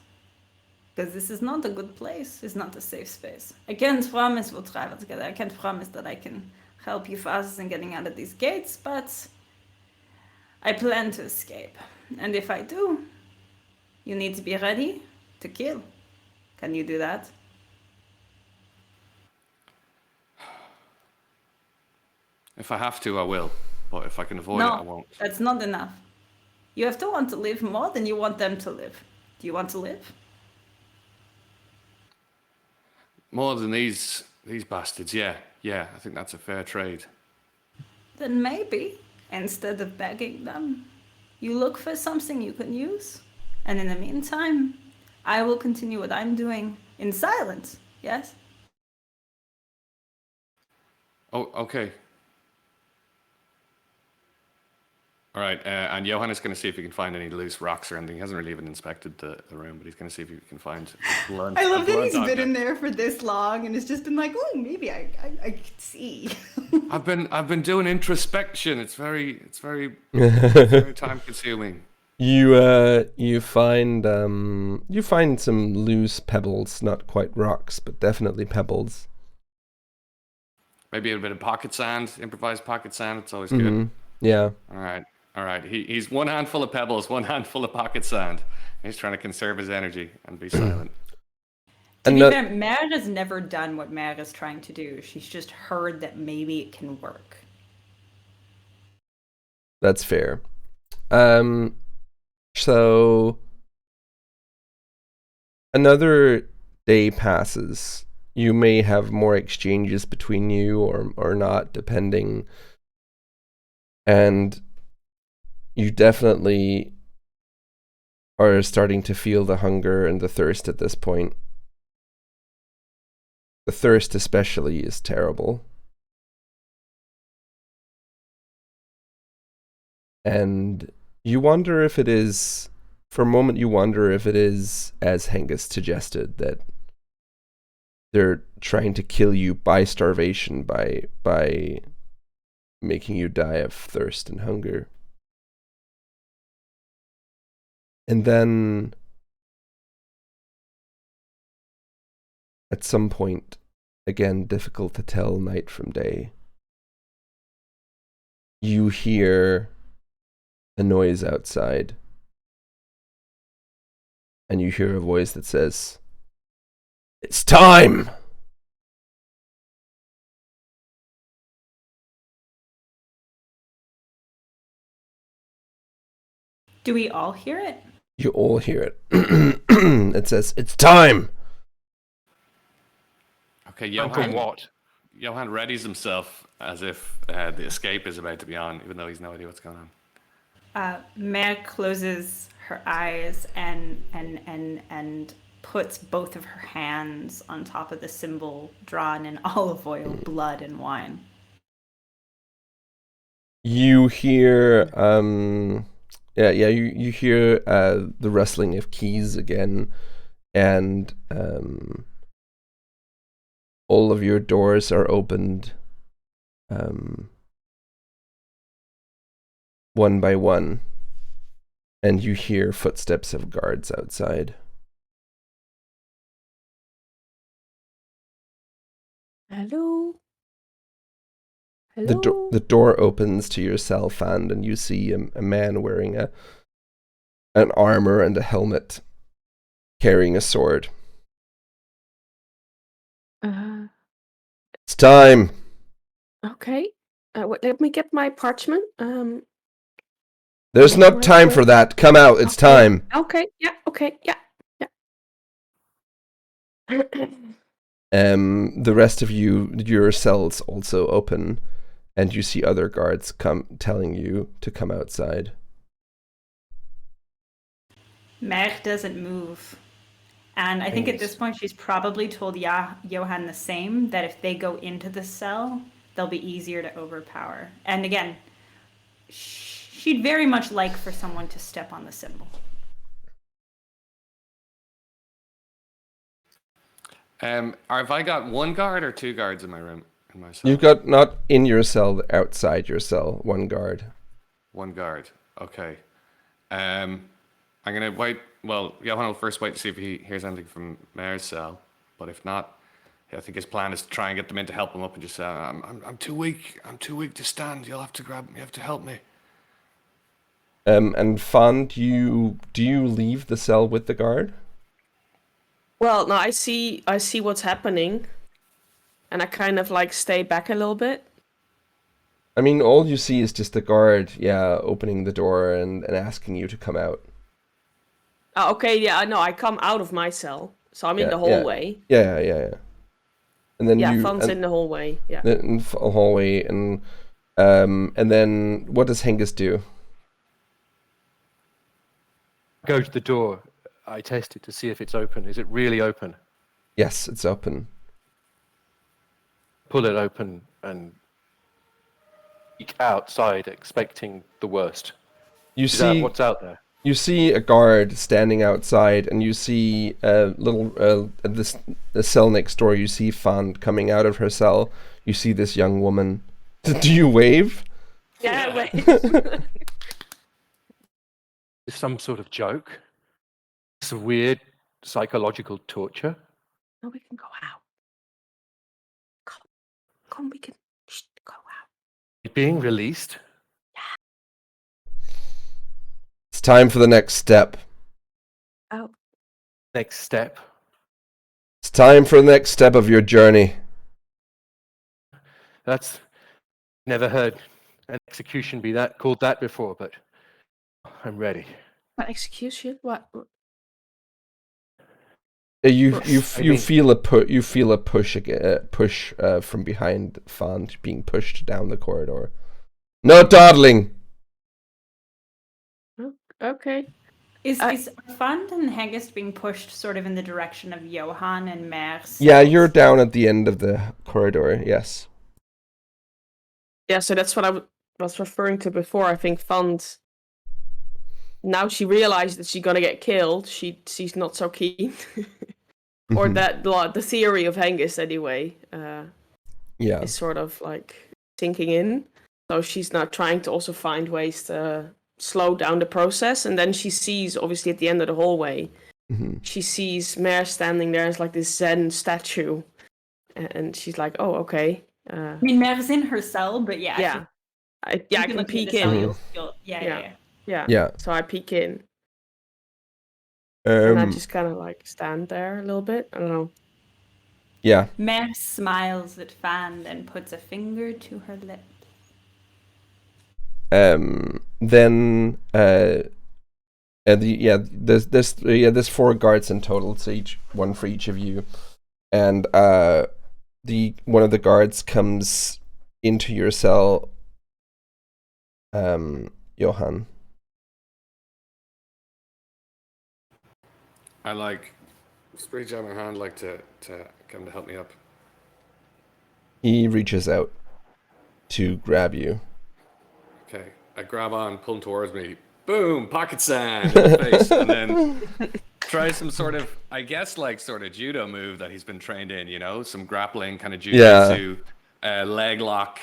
Because this is not a good place. It's not a safe space. I can't promise we'll travel together. I can't promise that I can help you fast in getting out of these gates, but I plan to escape. And if I do, you need to be ready to kill. Can you do that? If I have to, I will. But if I can avoid it, I won't. That's not enough. You have to want to live more than you want them to live. Do you want to live? More than these bastards, yeah. Yeah, I think that's a fair trade. Then maybe, instead of begging them, you look for something you can use. And in the meantime, I will continue what I'm doing in silence, yes? Oh, okay. All right, and Johan is going to see if he can find any loose rocks or anything. He hasn't really even inspected the room, but he's going to see if he can find blood. I love that he's been in there for this long and it's just been like, oh, maybe I could see. I've been doing introspection. It's very very time consuming. You find some loose pebbles, not quite rocks, but definitely pebbles. Maybe a bit of pocket sand, improvised pocket sand. It's always good. Yeah. All right. He's one handful of pebbles, one handful of pocket sand. He's trying to conserve his energy and be silent. To be fair, Mare has never done what Mare is trying to do. She's just heard that maybe it can work. That's fair. So another day passes. You may have more exchanges between you or not, depending. And you definitely are starting to feel the hunger and the thirst at this point. The thirst especially is terrible. And you wonder if it is, for a moment you wonder if it is, as Hengist suggested, that they're trying to kill you by starvation, by making you die of thirst and hunger. And then at some point, again, difficult to tell night from day, you hear a noise outside. And you hear a voice that says, "It's time!" Do we all hear it? You all hear it. It says, "It's time!" Okay, What? Johan readies himself as if the escape is about to be on, even though he's no idea what's going on. Mare closes her eyes and puts both of her hands on top of the symbol drawn in olive oil, blood, and wine. You hear, you hear the rustling of keys again, and all of your doors are opened one by one, and you hear footsteps of guards outside. Hello? Hello? The door opens to your self and you see a man wearing an armor and a helmet carrying a sword. It's time. Okay. Let me get my parchment. There's not Right time there. for that. Come out. It's Okay. time. Okay. Yeah. Okay. Yeah. The rest of your cells also open, and you see other guards come telling you to come outside. Mer doesn't move. And I think at this point she's probably told Johan the same, that if they go into the cell, they'll be easier to overpower. And again, she'd very much like for someone to step on the symbol. Have I got one guard or two guards in my room? In my cell? You've got not in your cell, outside your cell, one guard. One guard. Okay. I'm gonna wait. Well, Johan will first wait to see if he hears anything from Mayor's cell. But if not, I think his plan is to try and get them in to help him up and just say, "I'm too weak. I'm too weak to stand. You'll have to grab me. You have to help me." And Fan, do you leave the cell with the guard? Well, no, I see what's happening, and I kind of like stay back a little bit. I mean, all you see is just the guard, opening the door and asking you to come out. Okay, yeah, I know. I come out of my cell, so I'm in the hallway. Yeah. And then Fun's in the hallway. Yeah. In the hallway, and then what does Hengist do? Go to the door. I test it to see if it's open. Is it really open? Yes, it's open. Pull it open and peek outside, expecting the worst. You Is that see what's out there? You see a guard standing outside, and you see the cell next door. You see Fan coming out of her cell. You see this young woman. Do you wave? Yeah, wait. Is some sort of joke? Some weird psychological torture? No, we can go out. Come, we can go out. It being released? It's time for the next step. Oh. Next step? It's time for the next step of your journey. That's never heard an execution be called that before, but I'm ready. What execution? What? You feel a push from behind Fan, being pushed down the corridor. No dawdling. Okay. Is Fand and Hengist being pushed sort of in the direction of Johan and Mer's? Yeah, you're down at the end of the corridor. Yes. Yeah, so that's what I was referring to before. I think Fand. Now she realized that she's gonna get killed. She's not so keen. Or that the theory of Hengist anyway. Is sort of like sinking in. So she's now trying to also find ways to slow down the process. And then she sees, obviously at the end of the hallway, she sees Mare standing there as like this Zen statue, and she's like, "Oh, okay." I mean, Mare's in her cell, but yeah. I can peek in. Yeah. So I peek in. And I just kind of like stand there a little bit. I don't know. Yeah. Mare smiles at Fan and puts a finger to her lips. Then there's 4 guards in total, so one for each of you, and one of the guards comes into your cell. Johan. I reach out my hand to get him to help me up. He reaches out to grab you. Okay, I grab on, pull him towards me. Boom! Pocket sand in the face, and then try some sort of, I guess, like sort of judo move that he's been trained in. You know, some grappling kind of jiu-jitsu, leg lock,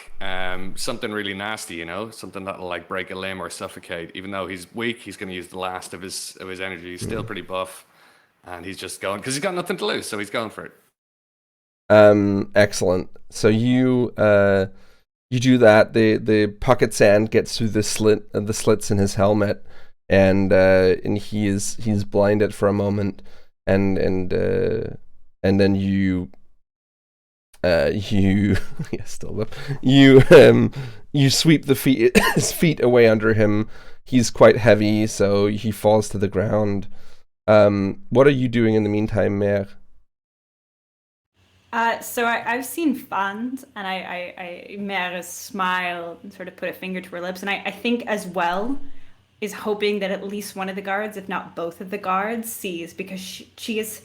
something really nasty. You know, something that'll like break a limb or suffocate. Even though he's weak, he's going to use the last of his energy. He's still pretty buff, and he's just going because he's got nothing to lose, so he's going for it. Excellent. So you do that. The pocket sand gets through the slits in his helmet, and he's blinded for a moment, and then you yeah, still up. You sweep his feet away under him. He's quite heavy, so he falls to the ground. What are you doing in the meantime, Mare? So I've seen Fand, and I Mare smiled and sort of put a finger to her lips, and I think as well is hoping that at least one of the guards, if not both of the guards, sees, because she's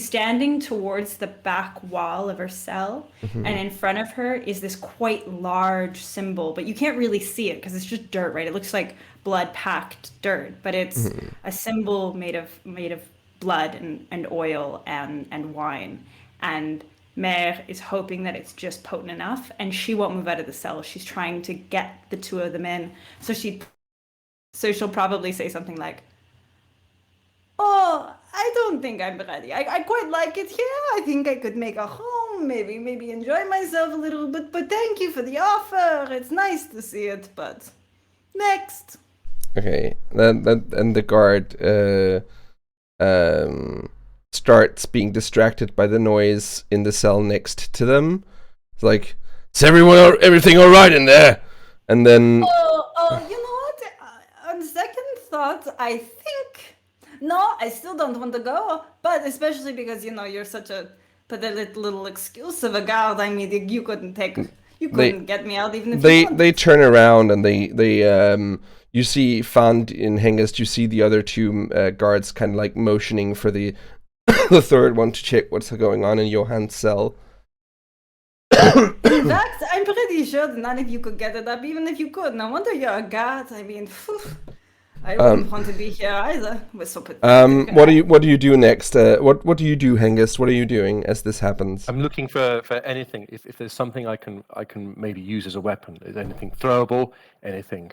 standing towards the back wall of her cell, and in front of her is this quite large symbol, but you can't really see it because it's just dirt, right? It looks like blood packed dirt, but it's a symbol made of blood and oil and wine. And Mare is hoping that it's just potent enough, and she won't move out of the cell. She's trying to get the two of them in. So she'll probably say something like, "Oh, I don't think I'm ready. I quite like it here. I think I could make a home, maybe enjoy myself a little bit. But thank you for the offer. It's nice to see it. But next." Okay, then the guard starts being distracted by the noise in the cell next to them. It's like, "Is everything all right in there?" And then, You know what? On second thought, I think no. I still don't want to go, but especially because you're such a pathetic little excuse of a guard. I mean, you couldn't get me out even if you wanted. they turn around and they you see Fand in Hengist. You see the other two guards kind of like motioning for the the third one to check what's going on in Johann's cell. In fact, I'm pretty sure that none of you could get it up, even if you could. No wonder you're a guard. I mean, I wouldn't want to be here either. We're so pathetic. What do you do next? What do you do, Hengist? What are you doing as this happens? I'm looking for anything. If there's something I can maybe use as a weapon. Is anything throwable? Anything?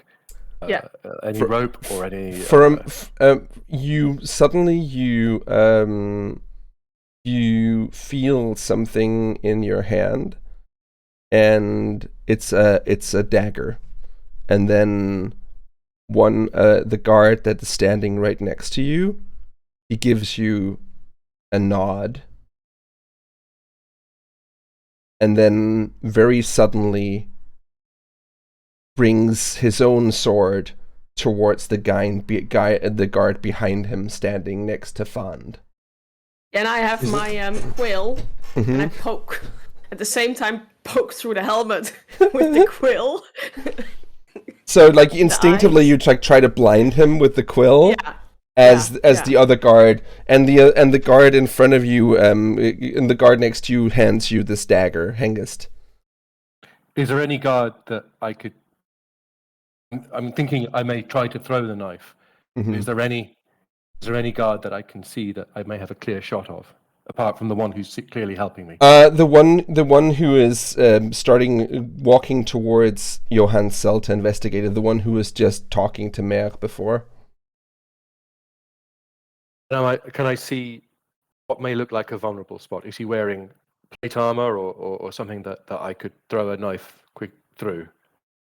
Any rope or any? You feel something in your hand, and it's a dagger, and then the guard that is standing right next to you, he gives you a nod, and then very suddenly brings his own sword towards the guard behind him, standing next to Fand. And I have my quill, and I poke at the same time. Poke through the helmet with the quill. So, like, instinctively, you try to blind him with the quill, as the other guard, and the guard in front of you, and the guard next to you hands you this dagger, Hengist. Is there any guard that I could? I'm thinking I may try to throw the knife. Is there any guard that I can see that I may have a clear shot of, apart from the one who's clearly helping me? The one who is walking towards Johann's cell to investigate it, the one who was just talking to Mare before. Now, can I see what may look like a vulnerable spot? Is he wearing plate armor or something that I could throw a knife quick through?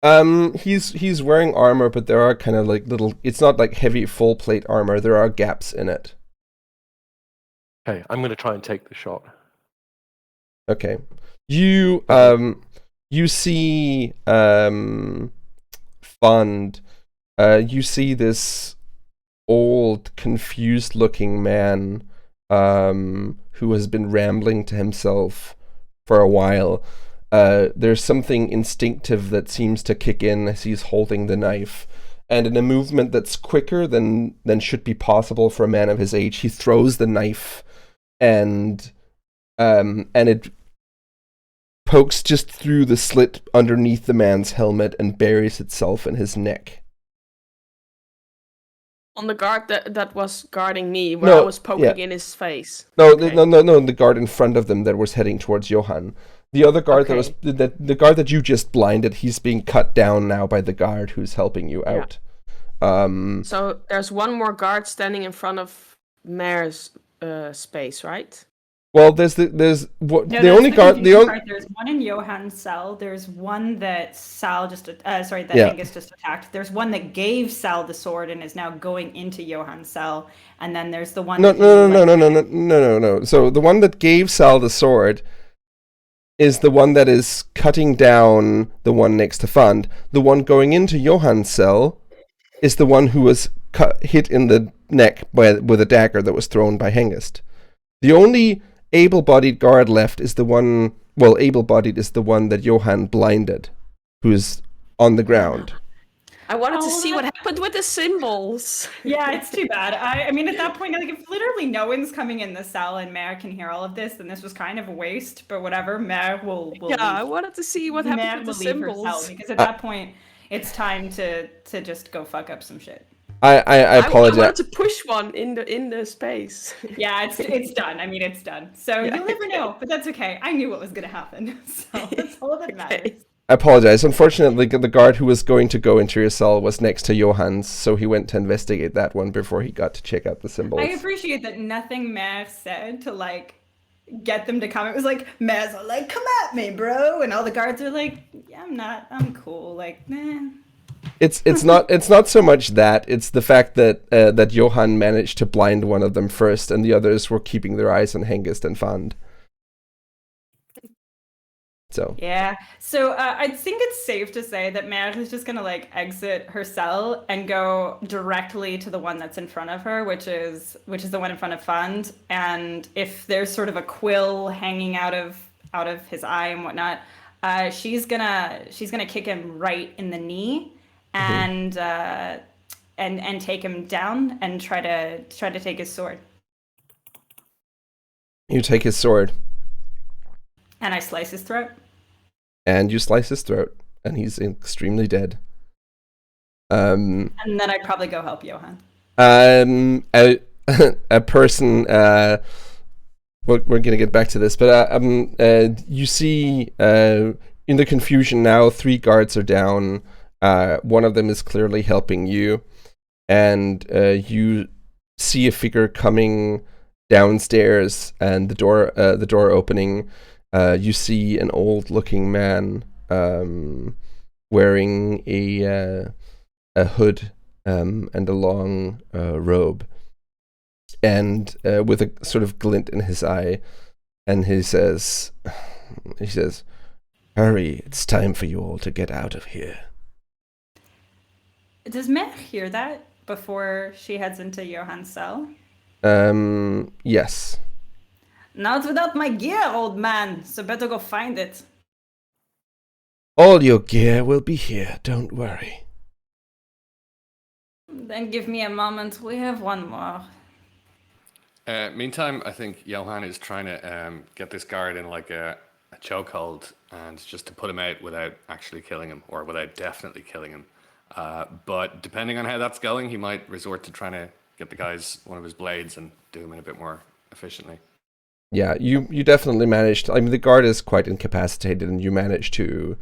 He's wearing armor, but there are kind of like little. It's not like heavy full plate armor. There are gaps in it. Okay, I'm going to try and take the shot. Okay, you see Fand. You see this old, confused-looking man who has been rambling to himself for a while. There's something instinctive that seems to kick in as he's holding the knife, and in a movement that's quicker than should be possible for a man of his age, he throws the knife, and it pokes just through the slit underneath the man's helmet and buries itself in his neck. On the guard that was guarding me, where I was poking in his face. No, the guard in front of them that was heading towards Johann. The other guard the guard that you just blinded, he's being cut down now by the guard who's helping you out. So there's one more guard standing in front of Mare's space, right? Well, there's No, the that's only guard. The confusing only part. There's one in Johann's cell. There's one that Sal just, that Yeah. Angus just attacked. There's one that gave Sal the sword and is now going into Johann's cell. And then there's the one. No, that no, you, no, like, no, no, no, no, no, no. So the one that gave Sal the sword is the one that is cutting down the one next to Fund. The one going into Johann's cell is the one who was hit in the neck with a dagger that was thrown by Hengist. The only able-bodied guard left is the one. Well, able-bodied is the one that Johann blinded, who's on the ground. I wanted to Oh, see what happened with the symbols. Yeah, it's too bad. I mean, at that point, like, if literally no one's coming in the cell and Mare can hear all of this, then this was kind of a waste. But whatever, Mare will Yeah, I leave. wanted to see what Mare happened with the will leave her cell, symbols. because at that point, it's time to just go fuck up some shit. I I apologize. wanted to push one in the space. Yeah, it's done. I mean, it's done. So Yeah. you'll never know, but that's okay. I knew what was gonna happen, so that's all that matters. I apologize. Unfortunately, the guard who was going to go into your cell was next to Johann's, so he went to investigate that one before he got to check out the symbols. I appreciate that nothing Mare said to, like, get them to come. It was like, Mare's all like, come at me, bro. And all the guards are like, yeah, I'm cool. Like, nah. It's not so much that, it's the fact that that Johann managed to blind one of them first, and the others were keeping their eyes on Hengist and Fand. So Yeah. So I think it's safe to say that Mare is just gonna, like, exit her cell and go directly to the one that's in front of her, which is the one in front of Fund. And if there's sort of a quill hanging out of his eye and whatnot, she's gonna kick him right in the knee and take him down and try to take his sword. you take his sword And I slice his throat. and you slice his throat, and he's extremely dead. And then I'd probably go help Johann. A person. We're gonna get back to this, but you see, in the confusion now, 3 guards are down. One of them is clearly helping you, and you see a figure coming downstairs, and the door opening. You see an old-looking man wearing a hood and a long robe, and with a sort of glint in his eye, and he says, "Hurry! It's time for you all to get out of here." Does Mare hear that before she heads into Johann's cell? Yes. Not without my gear, old man, so better go find it. All your gear will be here, don't worry. Then give me a moment, we have one more. Meantime, I think Johann is trying to get this guard in like a chokehold and just to put him out without actually killing him, or without definitely killing him. But depending on how that's going, he might resort to trying to get the guy's one of his blades and do him in a bit more efficiently. Yeah, you definitely managed. I mean, the guard is quite incapacitated, and you managed to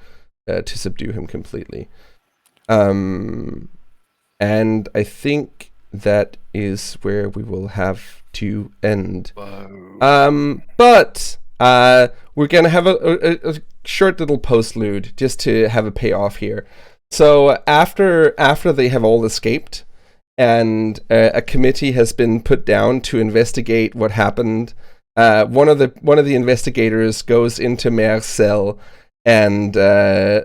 subdue him completely. And I think that is where we will have to end. Whoa. But we're gonna have a short little postlude just to have a payoff here. So after they have all escaped, and a committee has been put down to investigate what happened. One of the investigators goes into Mare's cell, and they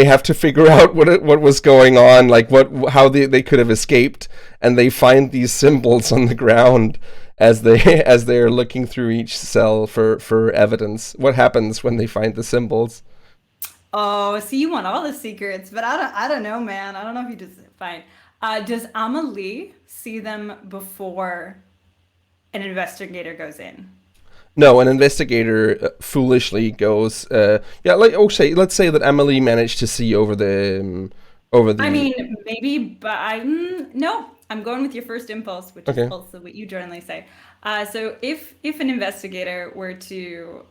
have to figure out what was going on, like how they could have escaped, and they find these symbols on the ground as they're looking through each cell for evidence. What happens when they find the symbols? Oh, see, you want all the secrets, but I don't know, man. I don't know if you just fine. Does Amelie see them before an investigator goes in? No, an investigator foolishly goes. Let's say that Emily managed to see over the. I mean, maybe, but no. I'm going with your first impulse, which Okay. is also what you generally say. So if an investigator were to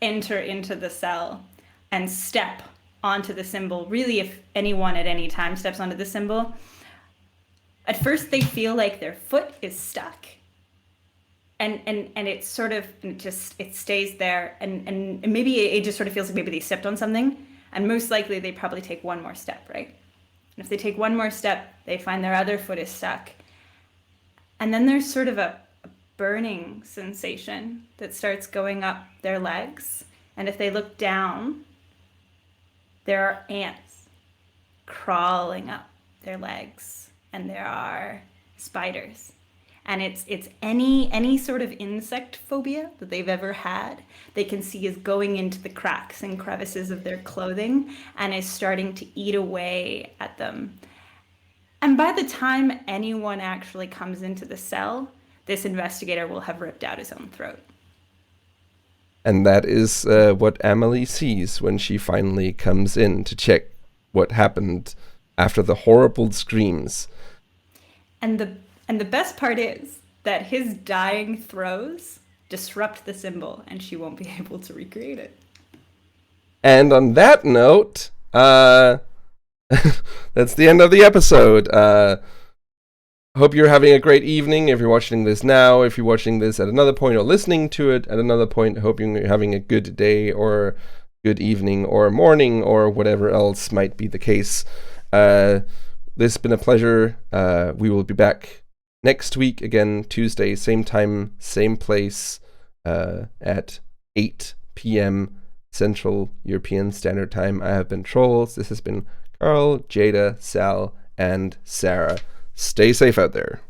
enter into the cell and step onto the symbol, really, if anyone at any time steps onto the symbol, at first they feel like their foot is stuck. and it's sort of it stays there, and maybe it just sort of feels like maybe they stepped on something, and most likely they probably take one more step, right? And if they take one more step, they find their other foot is stuck, and then there's sort of a burning sensation that starts going up their legs, and if they look down, there are ants crawling up their legs, and there are spiders. And it's any sort of insect phobia that they've ever had, they can see is going into the cracks and crevices of their clothing and is starting to eat away at them. And by the time anyone actually comes into the cell, this investigator will have ripped out his own throat. And that is what Emily sees when she finally comes in to check what happened after the horrible screams. And the best part is that his dying throes disrupt the symbol, and she won't be able to recreate it. And on that note, that's the end of the episode. Hope you're having a great evening if you're watching this now. If you're watching this at another point or listening to it at another point, hope you're having a good day or good evening or morning or whatever else might be the case. This has been a pleasure. We will be back next week, again, Tuesday, same time, same place, at 8 p.m. Central European Standard Time. I have been Trolls. This has been Carl, Jada, Sal, and Sarah. Stay safe out there.